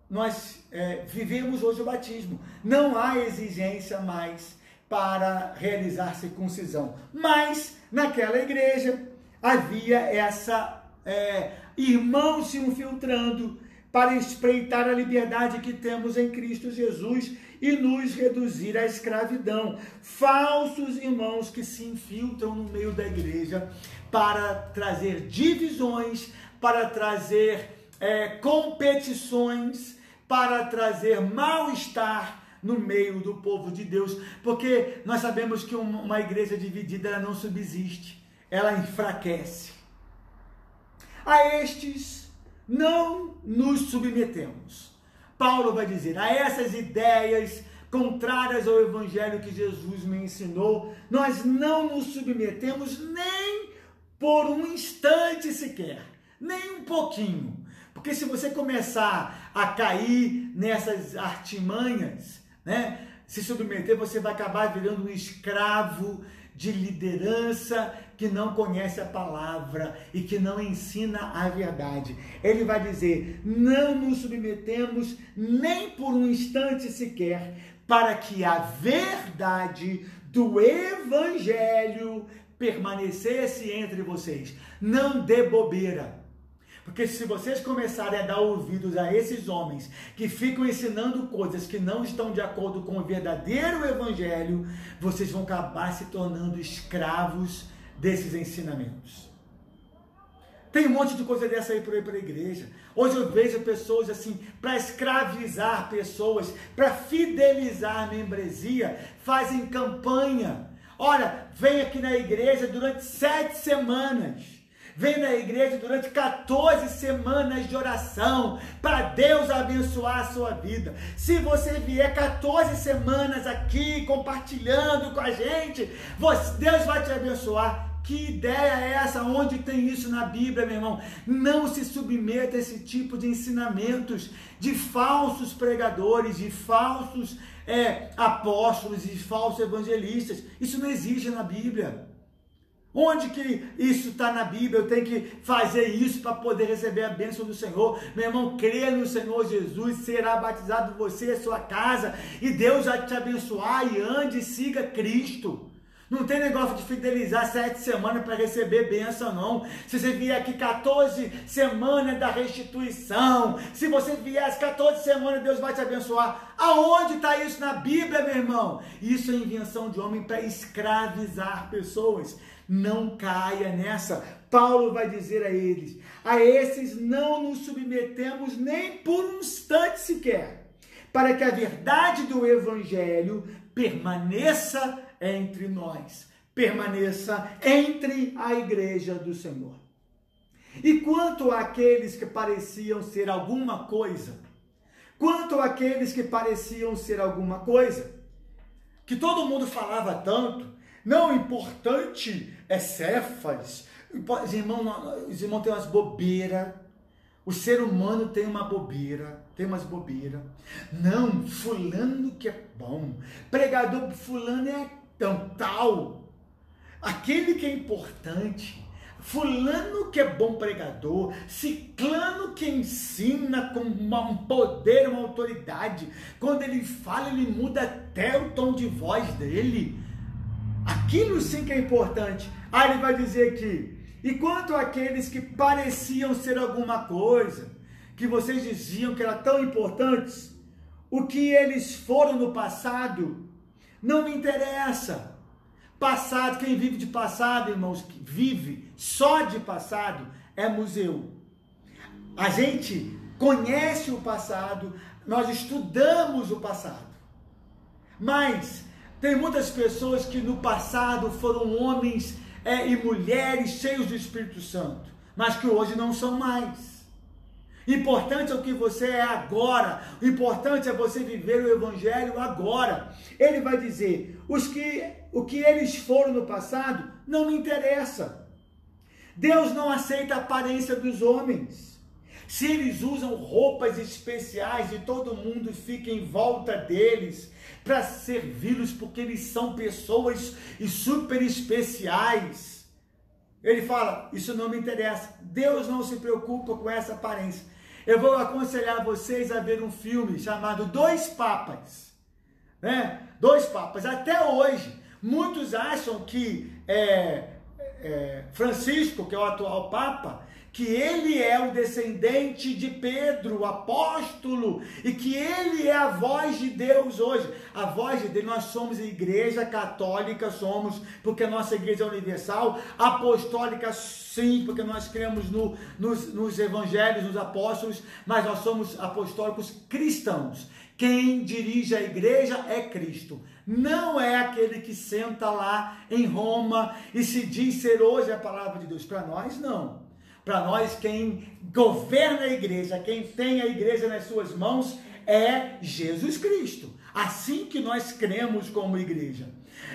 nós vivemos hoje o batismo. Não há exigência mais para realizar circuncisão. Mas, naquela igreja, havia irmãos se infiltrando para espreitar a liberdade que temos em Cristo Jesus e nos reduzir à escravidão. Falsos irmãos que se infiltram no meio da igreja para trazer divisões, para trazer competições, para trazer mal-estar no meio do povo de Deus, porque nós sabemos que uma igreja dividida ela não subsiste, ela enfraquece. A estes não nos submetemos. Paulo vai dizer, a essas ideias contrárias ao evangelho que Jesus me ensinou, nós não nos submetemos nem por um instante sequer, nem um pouquinho. Porque se você começar a cair nessas artimanhas, né, se submeter, você vai acabar virando um escravo de liderança que não conhece a palavra e que não ensina a verdade. Ele vai dizer, não nos submetemos nem por um instante sequer, para que a verdade do evangelho permanecesse entre vocês. Não dê bobeira. Porque se vocês começarem a dar ouvidos a esses homens que ficam ensinando coisas que não estão de acordo com o verdadeiro evangelho, vocês vão acabar se tornando escravos desses ensinamentos. Tem um monte de coisa dessa aí por aí para a igreja. Hoje eu vejo pessoas assim, para escravizar pessoas, para fidelizar a membresia, fazem campanha. Olha, vem aqui na igreja durante 7 semanas. Vem na igreja durante 14 semanas de oração para Deus abençoar a sua vida. Se você vier 14 semanas aqui compartilhando com a gente, Deus vai te abençoar. Que ideia é essa? Onde tem isso na Bíblia, meu irmão? Não se submeta a esse tipo de ensinamentos de falsos pregadores, de falsos apóstolos e falsos evangelistas. Isso não existe na Bíblia. Onde que isso está na Bíblia? Eu tenho que fazer isso para poder receber a bênção do Senhor. Meu irmão, crê no Senhor Jesus, será batizado você e a sua casa, e Deus vai te abençoar, e ande e siga Cristo. Não tem negócio de fidelizar 7 semanas para receber bênção, não. Se você vier aqui 14 semanas da restituição, se você vier às 14 semanas, Deus vai te abençoar. Aonde está isso na Bíblia, meu irmão? Isso é invenção de homem para escravizar pessoas. Não caia nessa. Paulo vai dizer a eles: a esses não nos submetemos nem por um instante sequer, para que a verdade do Evangelho permaneça entre nós, permaneça entre a igreja do Senhor. E quanto àqueles que pareciam ser alguma coisa, que todo mundo falava tanto, não, importante é Céfas, os irmãos têm umas bobeiras, o ser humano tem uma bobeira, tem umas bobeiras. Não, fulano que é bom, pregador fulano é tão tal, aquele que é importante, fulano que é bom pregador, ciclano que ensina com um poder, uma autoridade, quando ele fala ele muda até o tom de voz dele, aquilo sim que é importante. Aí ele vai dizer aqui: e quanto àqueles que pareciam ser alguma coisa, que vocês diziam que eram tão importantes, o que eles foram no passado não me interessa. Passado, quem vive de passado, irmãos, que vive só de passado, é museu. A gente conhece o passado, nós estudamos o passado. Mas tem muitas pessoas que no passado foram homens e mulheres cheios do Espírito Santo, mas que hoje não são mais. Importante é o que você é agora, o importante é você viver o Evangelho agora. Ele vai dizer: o que eles foram no passado não me interessa. Deus não aceita a aparência dos homens. Se eles usam roupas especiais e todo mundo fica em volta deles para servi-los porque eles são pessoas super especiais, ele fala: isso não me interessa. Deus não se preocupa com essa aparência. Eu vou aconselhar vocês a ver um filme chamado Dois Papas, né? Dois Papas. Até hoje, muitos acham que Francisco, que é o atual Papa, que ele é o descendente de Pedro, o apóstolo, e que ele é a voz de Deus hoje. A voz de Deus, nós somos a igreja católica, porque a nossa igreja é universal, apostólica sim, porque nós cremos nos evangelhos, nos apóstolos, mas nós somos apostólicos cristãos. Quem dirige a igreja é Cristo. Não é aquele que senta lá em Roma e se diz ser hoje a palavra de Deus. Para nós, não. Para nós, quem governa a igreja, quem tem a igreja nas suas mãos é Jesus Cristo. Assim que nós cremos como igreja.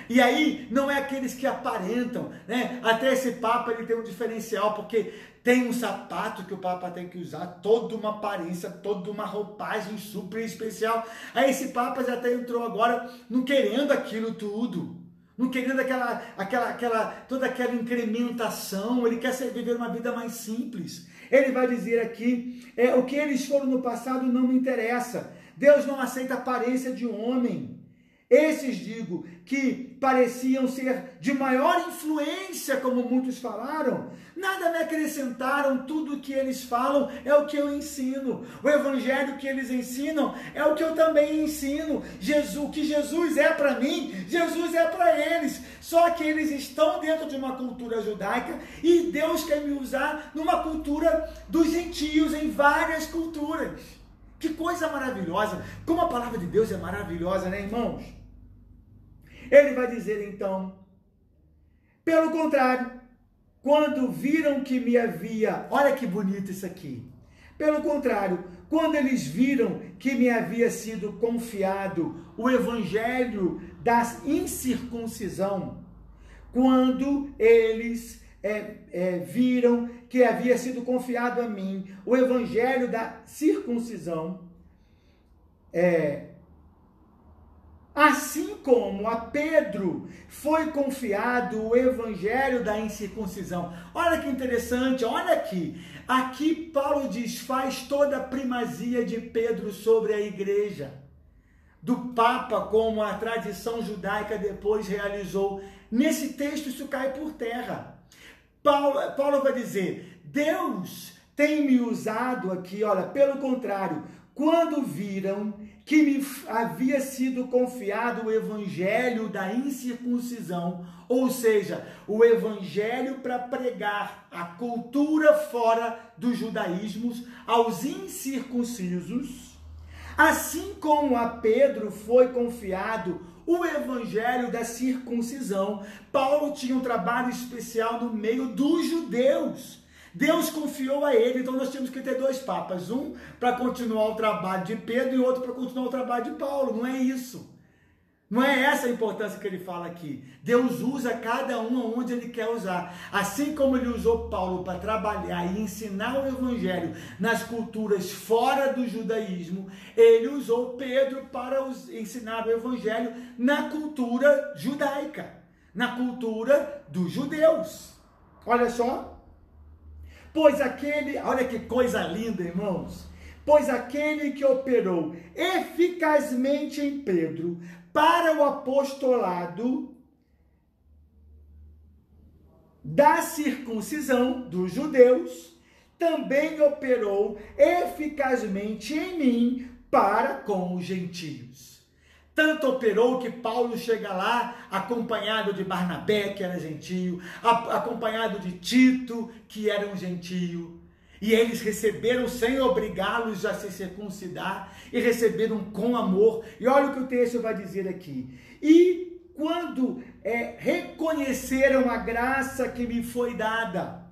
E aí, não é aqueles que aparentam, né? Até esse Papa, ele tem um diferencial, porque tem um sapato que o Papa tem que usar, toda uma aparência, toda uma roupagem super especial. Aí esse Papa já até entrou agora, não querendo aquilo tudo. Não querendo toda aquela incrementação, ele quer viver uma vida mais simples. Ele vai dizer aqui, o que eles foram no passado não me interessa. Deus não aceita a aparência de um homem. Esses, digo, que pareciam ser de maior influência, como muitos falaram, nada me acrescentaram. Tudo o que eles falam é o que eu ensino. O evangelho que eles ensinam é o que eu também ensino. O que Jesus é para mim, Jesus é para eles. Só que eles estão dentro de uma cultura judaica e Deus quer me usar numa cultura dos gentios, em várias culturas. Que coisa maravilhosa! Como a palavra de Deus é maravilhosa, né, irmãos? Ele vai dizer então: pelo contrário, quando viram que me havia... Olha que bonito isso aqui. Pelo contrário, quando eles viram que me havia sido confiado o evangelho da incircuncisão, quando eles viram que havia sido confiado a mim o evangelho da circuncisão, assim como a Pedro foi confiado o evangelho da incircuncisão. Olha que interessante, olha aqui. Aqui Paulo diz, faz toda a primazia de Pedro sobre a igreja, do Papa, como a tradição judaica depois realizou. nesse texto isso cai por terra. Paulo vai dizer, Deus tem me usado aqui, olha, pelo contrário, quando viram que me havia sido confiado o evangelho da incircuncisão, ou seja, o evangelho para pregar a cultura fora dos judaísmos aos incircuncisos, assim como a Pedro foi confiado o evangelho da circuncisão, Paulo tinha um trabalho especial no meio dos judeus. Deus confiou a ele, então nós temos que ter dois papas, um para continuar o trabalho de Pedro e outro para continuar o trabalho de Paulo, não é isso. Não é essa a importância que ele fala aqui. Deus usa cada um onde ele quer usar. Assim como ele usou Paulo para trabalhar e ensinar o evangelho nas culturas fora do judaísmo, ele usou Pedro para ensinar o evangelho na cultura judaica, na cultura dos judeus. Olha só. Pois aquele, olha que coisa linda, irmãos. Pois aquele que operou eficazmente em Pedro para o apostolado da circuncisão dos judeus, também operou eficazmente em mim para com os gentios. Tanto operou que Paulo chega lá acompanhado de Barnabé, que era gentio, acompanhado de Tito, que era um gentio. E eles receberam sem obrigá-los a se circuncidar e receberam com amor. E olha o que o texto vai dizer aqui. E quando reconheceram a graça que me foi dada,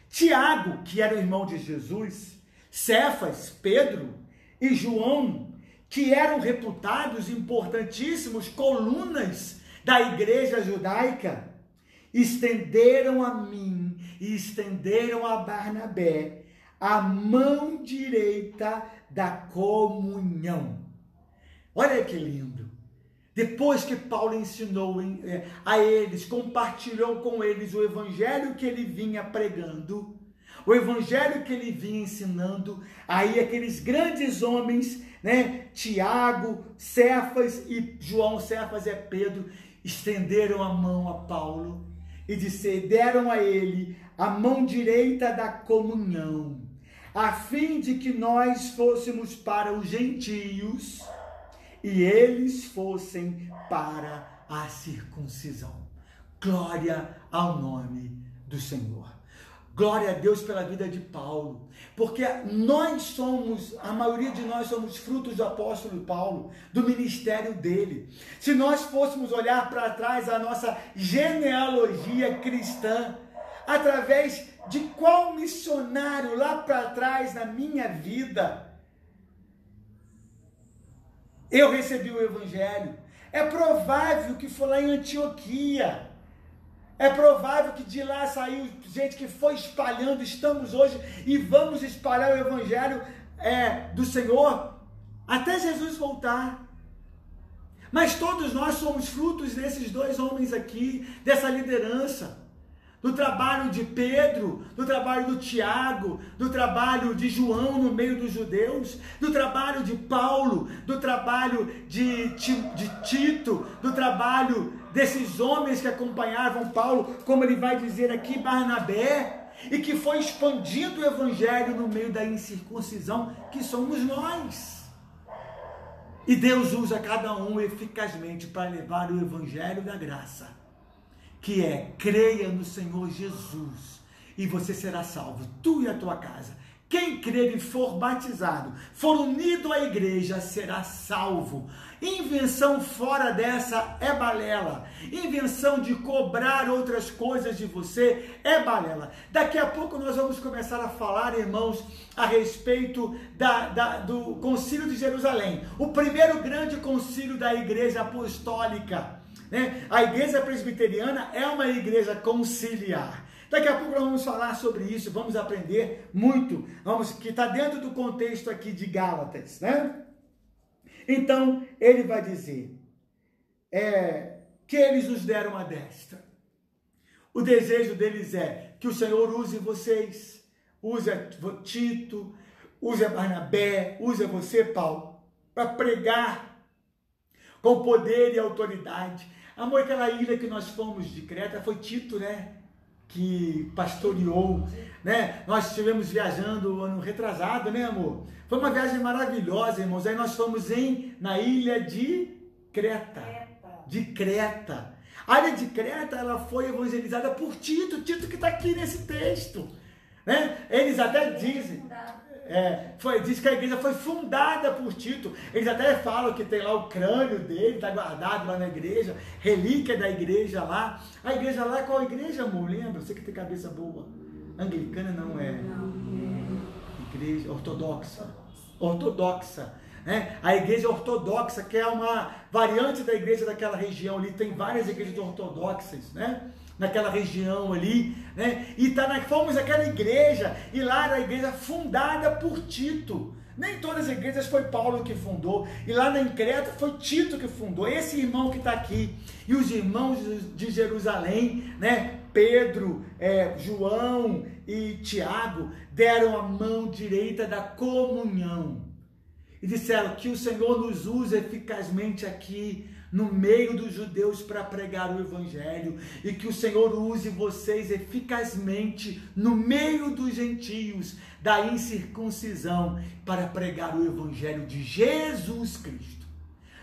Tiago, que era o irmão de Jesus, Cefas, Pedro e João, que eram reputados importantíssimos colunas da igreja judaica, estenderam a mim e estenderam a Barnabé a mão direita da comunhão. Olha que lindo! Depois que Paulo ensinou a eles, compartilhou com eles o evangelho que ele vinha pregando, o evangelho que ele vinha ensinando, aí aqueles grandes homens, né, Tiago, Cefas e João, Cefas é Pedro, estenderam a mão a Paulo e deram a ele a mão direita da comunhão, a fim de que nós fôssemos para os gentios e eles fossem para a circuncisão. Glória ao nome do Senhor. Glória a Deus pela vida de Paulo, porque nós somos, a maioria de nós somos frutos do apóstolo Paulo, do ministério dele. Se nós fôssemos olhar para trás a nossa genealogia cristã, através de qual missionário lá para trás na minha vida eu recebi o evangelho, é provável que foi lá em Antioquia. É provável que de lá saiu gente que foi espalhando, estamos hoje e vamos espalhar o evangelho do Senhor até Jesus voltar. Mas todos nós somos frutos desses dois homens aqui, dessa liderança, do trabalho de Pedro, do trabalho do Tiago, do trabalho de João no meio dos judeus, do trabalho de Paulo, do trabalho de Tito, do trabalho desses homens que acompanhavam Paulo, como ele vai dizer aqui, Barnabé, e que foi expandido o evangelho no meio da incircuncisão, que somos nós. E Deus usa cada um eficazmente para levar o evangelho da graça, que é, creia no Senhor Jesus, e você será salvo, tu e a tua casa. Quem crer e for batizado, for unido à igreja, será salvo. Invenção fora dessa é balela. Invenção de cobrar outras coisas de você é balela. Daqui a pouco nós vamos começar a falar, irmãos, a respeito do Concílio de Jerusalém. O primeiro grande concílio da igreja apostólica. Né? A igreja presbiteriana é uma igreja conciliar. Daqui a pouco nós vamos falar sobre isso, vamos aprender muito, que está dentro do contexto aqui de Gálatas, né? Então, ele vai dizer que eles nos deram a destra. O desejo deles é que o Senhor use vocês, use Tito, use Barnabé, use você, Paulo, para pregar com poder e autoridade Amor, aquela ilha que nós fomos de Creta foi Tito, né? Que pastoreou, né? Nós estivemos viajando ano retrasado, né, amor? Foi uma viagem maravilhosa, irmãos. Aí nós fomos na ilha de Creta. De Creta. A ilha de Creta, ela foi evangelizada por Tito. Tito que está aqui nesse texto, né? Eles até dizem... diz que a igreja foi fundada por Tito. Eles até falam que tem lá o crânio dele, está guardado lá na igreja, relíquia da igreja lá. A igreja lá, qual igreja, amor? Lembra? Você que tem cabeça boa. Anglicana não é. Igreja ortodoxa. Né? A igreja ortodoxa, que é uma variante da igreja daquela região ali, tem várias igrejas ortodoxas, né? Naquela região ali, né? E fomos aquela igreja, e lá era a igreja fundada por Tito. Nem todas as igrejas foi Paulo que fundou, e lá em Creta foi Tito que fundou, esse irmão que está aqui. E os irmãos de Jerusalém, né? Pedro, João e Tiago deram a mão direita da comunhão. E disseram que o Senhor nos usa eficazmente aqui no meio dos judeus para pregar o evangelho, e que o Senhor use vocês eficazmente no meio dos gentios da incircuncisão para pregar o evangelho de Jesus Cristo.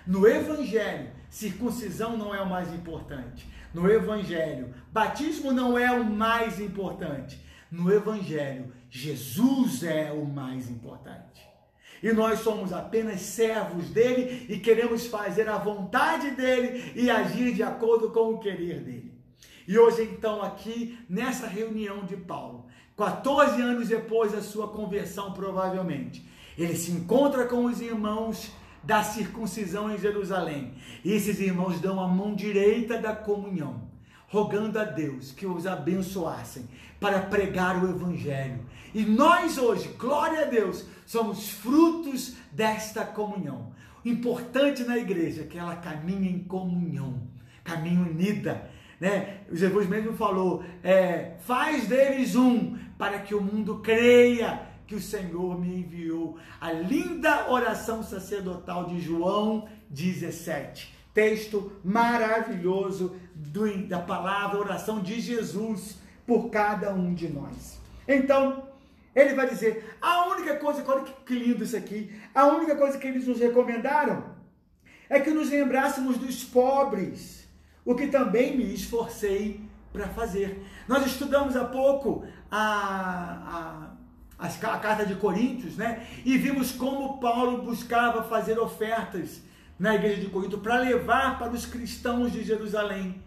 No evangelho, circuncisão não é o mais importante. No evangelho, batismo não é o mais importante. No evangelho, Jesus é o mais importante. E nós somos apenas servos dele e queremos fazer a vontade dele e agir de acordo com o querer dele. E hoje então aqui nessa reunião de Paulo, 14 anos depois da sua conversão provavelmente, ele se encontra com os irmãos da circuncisão em Jerusalém. E esses irmãos dão a mão direita da comunhão, rogando a Deus que os abençoassem para pregar o evangelho. E nós hoje, glória a Deus, somos frutos desta comunhão. O importante na igreja é que ela caminha em comunhão, caminha unida, né? Jesus mesmo falou, faz deles um, para que o mundo creia que o Senhor me enviou. A linda oração sacerdotal de João 17. Texto maravilhoso da palavra, oração de Jesus por cada um de nós. Então, ele vai dizer, a única coisa, olha que lindo isso aqui, a única coisa que eles nos recomendaram é que nos lembrássemos dos pobres, o que também me esforcei para fazer. Nós estudamos há pouco a carta de Coríntios, né? E vimos como Paulo buscava fazer ofertas na igreja de Corinto para levar para os cristãos de Jerusalém,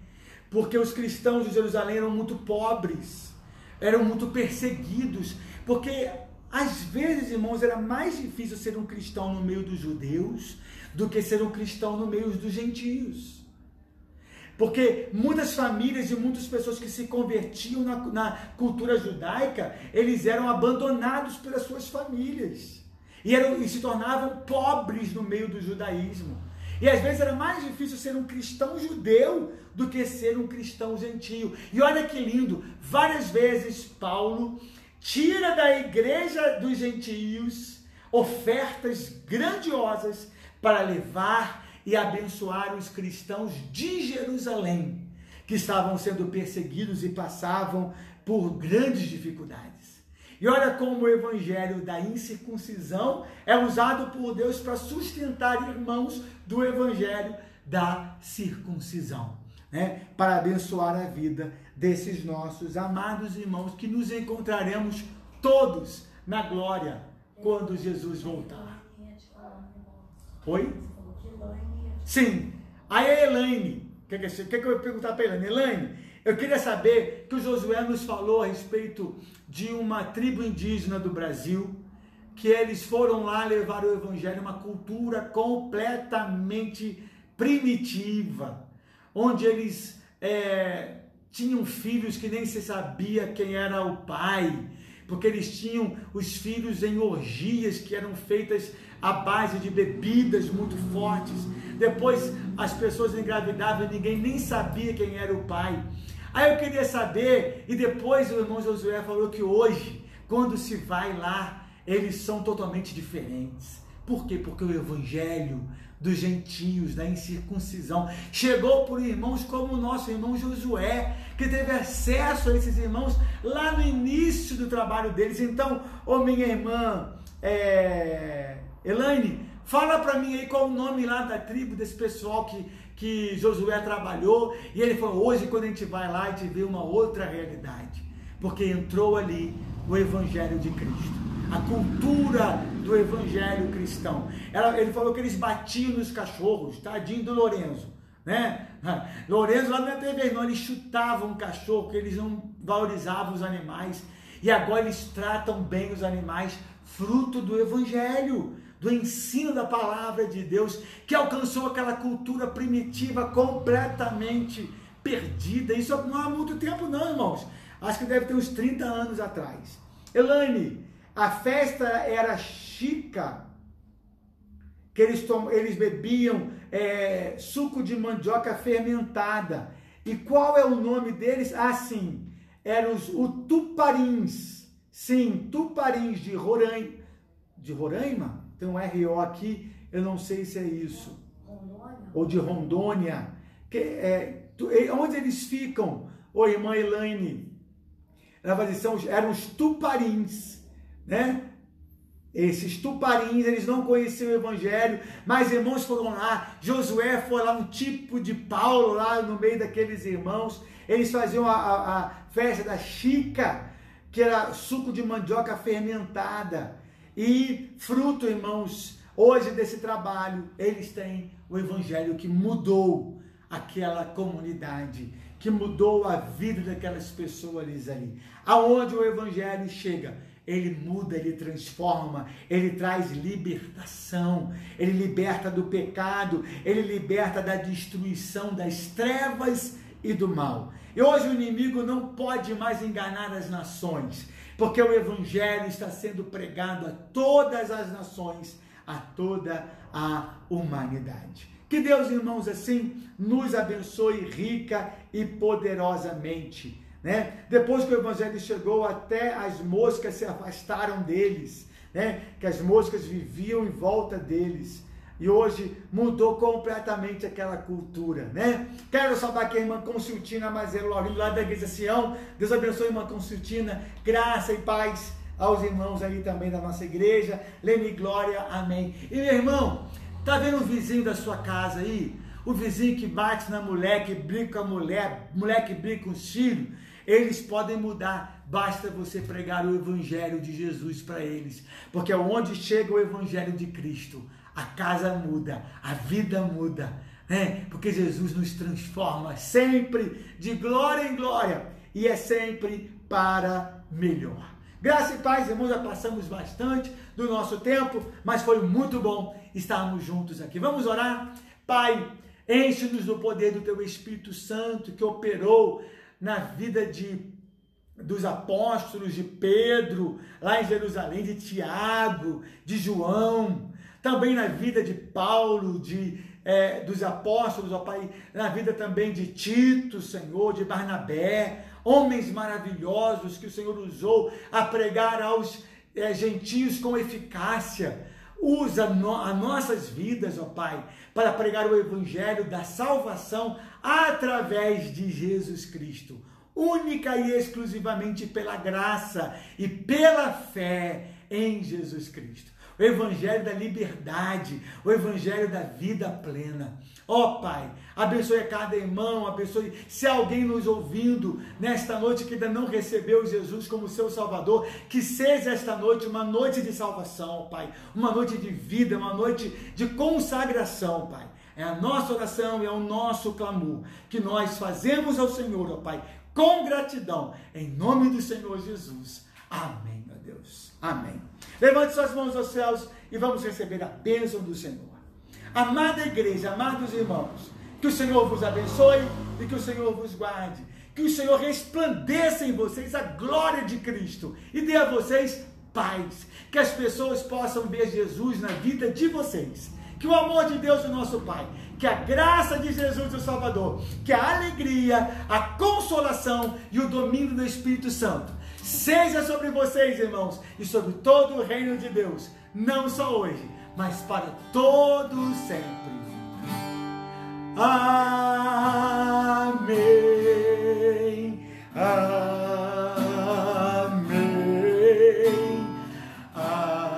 porque os cristãos de Jerusalém eram muito pobres, eram muito perseguidos, porque às vezes, irmãos, era mais difícil ser um cristão no meio dos judeus do que ser um cristão no meio dos gentios. Porque muitas famílias e muitas pessoas que se convertiam na cultura judaica, eles eram abandonados pelas suas famílias. E se tornavam pobres no meio do judaísmo. E às vezes era mais difícil ser um cristão judeu do que ser um cristão gentio. E olha que lindo, várias vezes Paulo tira da igreja dos gentios ofertas grandiosas para levar e abençoar os cristãos de Jerusalém, que estavam sendo perseguidos e passavam por grandes dificuldades. E olha como o evangelho da incircuncisão é usado por Deus para sustentar irmãos do evangelho da circuncisão, né? Para abençoar a vida desses nossos amados irmãos, que nos encontraremos todos na glória quando Jesus voltar. Oi? Sim. Aí a Elaine, o que eu ia perguntar para a Elaine? Elaine, eu queria saber que o Josué nos falou a respeito de uma tribo indígena do Brasil, que eles foram lá levar o evangelho, uma cultura completamente primitiva, onde eles tinham filhos que nem se sabia quem era o pai, porque eles tinham os filhos em orgias que eram feitas à base de bebidas muito fortes. Depois as pessoas engravidavam e ninguém nem sabia quem era o pai. Aí eu queria saber, e depois o irmão Josué falou que hoje, quando se vai lá, eles são totalmente diferentes. Por quê? Porque o evangelho dos gentios, da incircuncisão, chegou por irmãos como o nosso irmão Josué, que teve acesso a esses irmãos lá no início do trabalho deles. Então, minha irmã Elaine, fala para mim aí qual o nome lá da tribo desse pessoal que Josué trabalhou. E ele falou, hoje quando a gente vai lá, a gente vê uma outra realidade, porque entrou ali o evangelho de Cristo, a cultura do evangelho cristão. Ele falou que eles batiam nos cachorros, tadinho do Lorenzo, né? Lorenzo lá não teve, não, eles chutavam o cachorro, porque eles não valorizavam os animais, e agora eles tratam bem os animais, fruto do evangelho, do ensino da palavra de Deus, que alcançou aquela cultura primitiva completamente perdida. Isso não há muito tempo não, irmãos, acho que deve ter uns 30 anos atrás. Elaine, a festa era chica, que eles bebiam suco de mandioca fermentada. E qual é o nome deles? Ah, sim, eram os tuparins. Sim, tuparins de Roraima. De Roraima? Tem um R.O. aqui, eu não sei se é isso. Rondônia. Ou de Rondônia. Onde eles ficam? Ô, irmã Elaine, ela vai dizer, eram os tuparins, né? Esses tuparins, eles não conheciam o evangelho, mas irmãos foram lá, Josué foi lá, um tipo de Paulo lá no meio daqueles irmãos. Eles faziam a festa da chica, que era suco de mandioca fermentada. E fruto, irmãos, hoje desse trabalho, eles têm o evangelho que mudou aquela comunidade, que mudou a vida daquelas pessoas ali. Aonde o evangelho chega, ele muda, ele transforma, ele traz libertação, ele liberta do pecado, ele liberta da destruição, das trevas e do mal. E hoje o inimigo não pode mais enganar as nações, porque o evangelho está sendo pregado a todas as nações, a toda a humanidade. Que Deus, irmãos, assim, nos abençoe rica e poderosamente, né? Depois que o evangelho chegou, até as moscas se afastaram deles, né? Que as moscas viviam em volta deles. E hoje mudou completamente aquela cultura, né? Quero saudar aqui a irmã Consultina Mazero Laurindo, lá da Igreja Sião. Deus abençoe, irmã Consultina. Graça e paz aos irmãos aí também da nossa igreja. Lene glória, amém. E meu irmão, tá vendo o vizinho da sua casa aí? O vizinho que bate na mulher, que briga com a mulher que briga com os filhos. Eles podem mudar, basta você pregar o evangelho de Jesus para eles. Porque onde chega o evangelho de Cristo, a casa muda, a vida muda, né? Porque Jesus nos transforma sempre de glória em glória e é sempre para melhor. Graça e paz, irmãos, já passamos bastante do nosso tempo, mas foi muito bom estarmos juntos aqui. Vamos orar? Pai, enche-nos do poder do Teu Espírito Santo que operou na vida dos apóstolos, de Pedro, lá em Jerusalém, de Tiago, de João, também na vida de Paulo, dos apóstolos, ó Pai, na vida também de Tito, Senhor, de Barnabé, homens maravilhosos que o Senhor usou a pregar aos gentios com eficácia. Usa as nossas vidas, ó Pai, para pregar o evangelho da salvação através de Jesus Cristo, única e exclusivamente pela graça e pela fé em Jesus Cristo. O evangelho da liberdade, o evangelho da vida plena. Ó Pai, abençoe a cada irmão, abençoe se alguém nos ouvindo nesta noite que ainda não recebeu Jesus como seu Salvador, que seja esta noite uma noite de salvação, Pai, uma noite de vida, uma noite de consagração, Pai. É a nossa oração, é o nosso clamor, que nós fazemos ao Senhor, ó Pai, com gratidão, em nome do Senhor Jesus. Amém, meu Deus. Amém. Levante suas mãos aos céus e vamos receber a bênção do Senhor. Amada igreja, amados irmãos, que o Senhor vos abençoe e que o Senhor vos guarde. Que o Senhor resplandeça em vocês a glória de Cristo e dê a vocês paz. Que as pessoas possam ver Jesus na vida de vocês. Que o amor de Deus, o nosso Pai, que a graça de Jesus, o Salvador, que a alegria, a consolação e o domínio do Espírito Santo seja sobre vocês, irmãos, e sobre todo o reino de Deus, não só hoje, mas para todo sempre. Amém. Amém. Amém.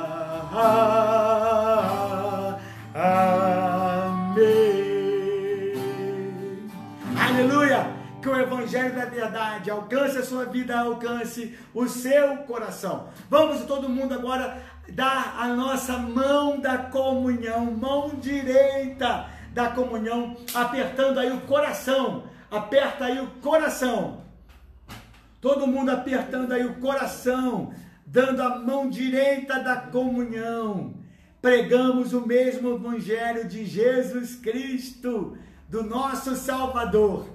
Aleluia. Que o Evangelho da verdade alcance a sua vida, alcance o seu coração. Vamos todo mundo agora dar a nossa mão da comunhão, mão direita da comunhão, apertando aí o coração. Aperta aí o coração. Todo mundo apertando aí o coração, dando a mão direita da comunhão. Pregamos o mesmo Evangelho de Jesus Cristo, do nosso Salvador.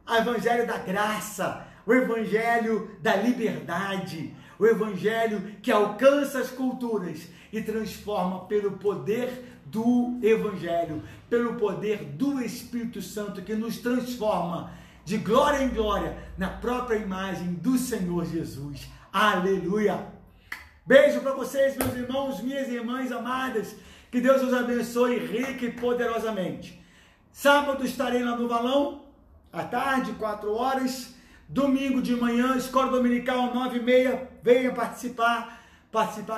O Evangelho da graça, o Evangelho da liberdade, o Evangelho que alcança as culturas e transforma pelo poder do Evangelho, pelo poder do Espírito Santo que nos transforma de glória em glória na própria imagem do Senhor Jesus. Aleluia! Beijo para vocês, meus irmãos, minhas irmãs amadas. Que Deus os abençoe rica e poderosamente. Sábado estarei lá no Valão, à tarde, 4 horas. Domingo de manhã, Escola Dominical 9h30. Venha participar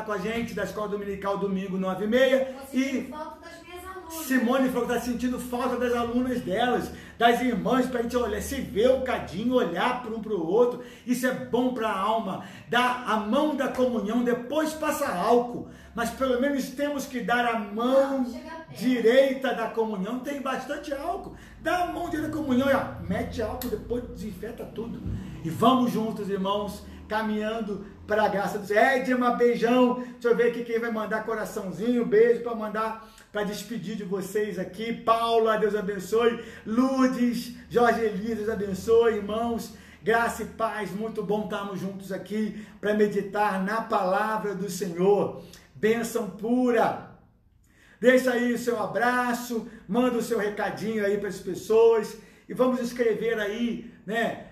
com a gente da Escola Dominical domingo 9h30. E falta das minhas alunas. Simone falou que está sentindo falta das alunas delas, das irmãs, para a gente olhar, se ver um cadinho, olhar para um para o outro. Isso é bom para a alma. Dá a mão da comunhão, depois passa álcool, mas pelo menos temos que dar a mão direita da comunhão. Tem bastante álcool. Dá a mão direita da comunhão, ó, mete álcool, depois desinfeta tudo. E vamos juntos, irmãos, caminhando para a graça do Senhor. Edma, beijão. Deixa eu ver aqui quem vai mandar coraçãozinho, beijo para mandar, para despedir de vocês aqui. Paula, Deus abençoe. Lourdes, Jorge Elias, Deus abençoe, irmãos. Graça e paz, muito bom estarmos juntos aqui para meditar na palavra do Senhor. Bênção pura. Deixa aí o seu abraço, manda o seu recadinho aí para as pessoas e vamos escrever aí, né,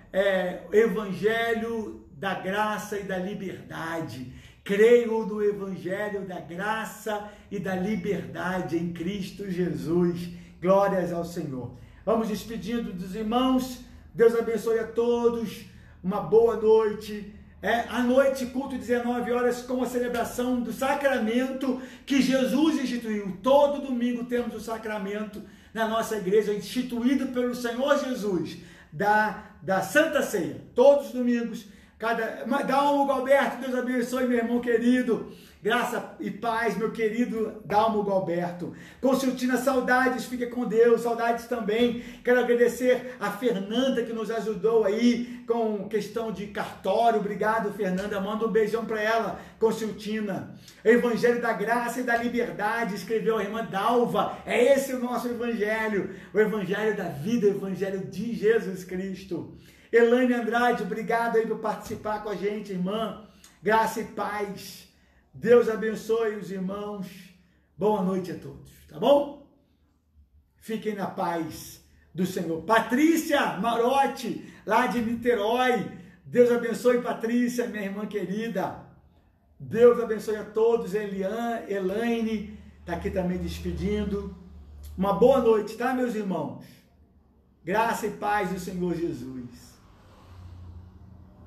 Evangelho da graça e da liberdade. Creio no Evangelho da graça e da liberdade em Cristo Jesus. Glórias ao Senhor. Vamos despedindo dos irmãos. Deus abençoe a todos. Uma boa noite. À noite, culto 19 horas, com a celebração do sacramento que Jesus instituiu. Todo domingo temos o sacramento na nossa igreja, instituído pelo Senhor Jesus, da Santa Ceia. Todos os domingos. Dalmo Galberto, Deus abençoe, meu irmão querido. Graça e paz, meu querido Dalmo Galberto. Consultina, saudades, fique com Deus, saudades também. Quero agradecer a Fernanda que nos ajudou aí com questão de cartório. Obrigado, Fernanda. Manda um beijão para ela, Consultina. Evangelho da graça e da liberdade, escreveu a irmã Dalva. É esse o nosso evangelho, o evangelho da vida, o evangelho de Jesus Cristo. Elaine Andrade, obrigado aí por participar com a gente, irmã. Graça e paz. Deus abençoe os irmãos. Boa noite a todos, tá bom? Fiquem na paz do Senhor. Patrícia Marotti, lá de Niterói. Deus abençoe, Patrícia, minha irmã querida. Deus abençoe a todos. Elaine está aqui também despedindo. Uma boa noite, tá, meus irmãos? Graça e paz do Senhor Jesus.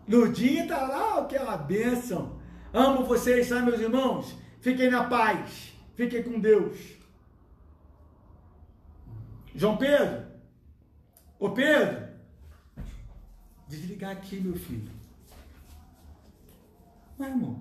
Lurdinha está lá, que é uma bênção. Amo vocês, tá, meus irmãos? Fiquem na paz. Fiquem com Deus. João Pedro? Ô Pedro? Desligar aqui, meu filho. Vai, amor.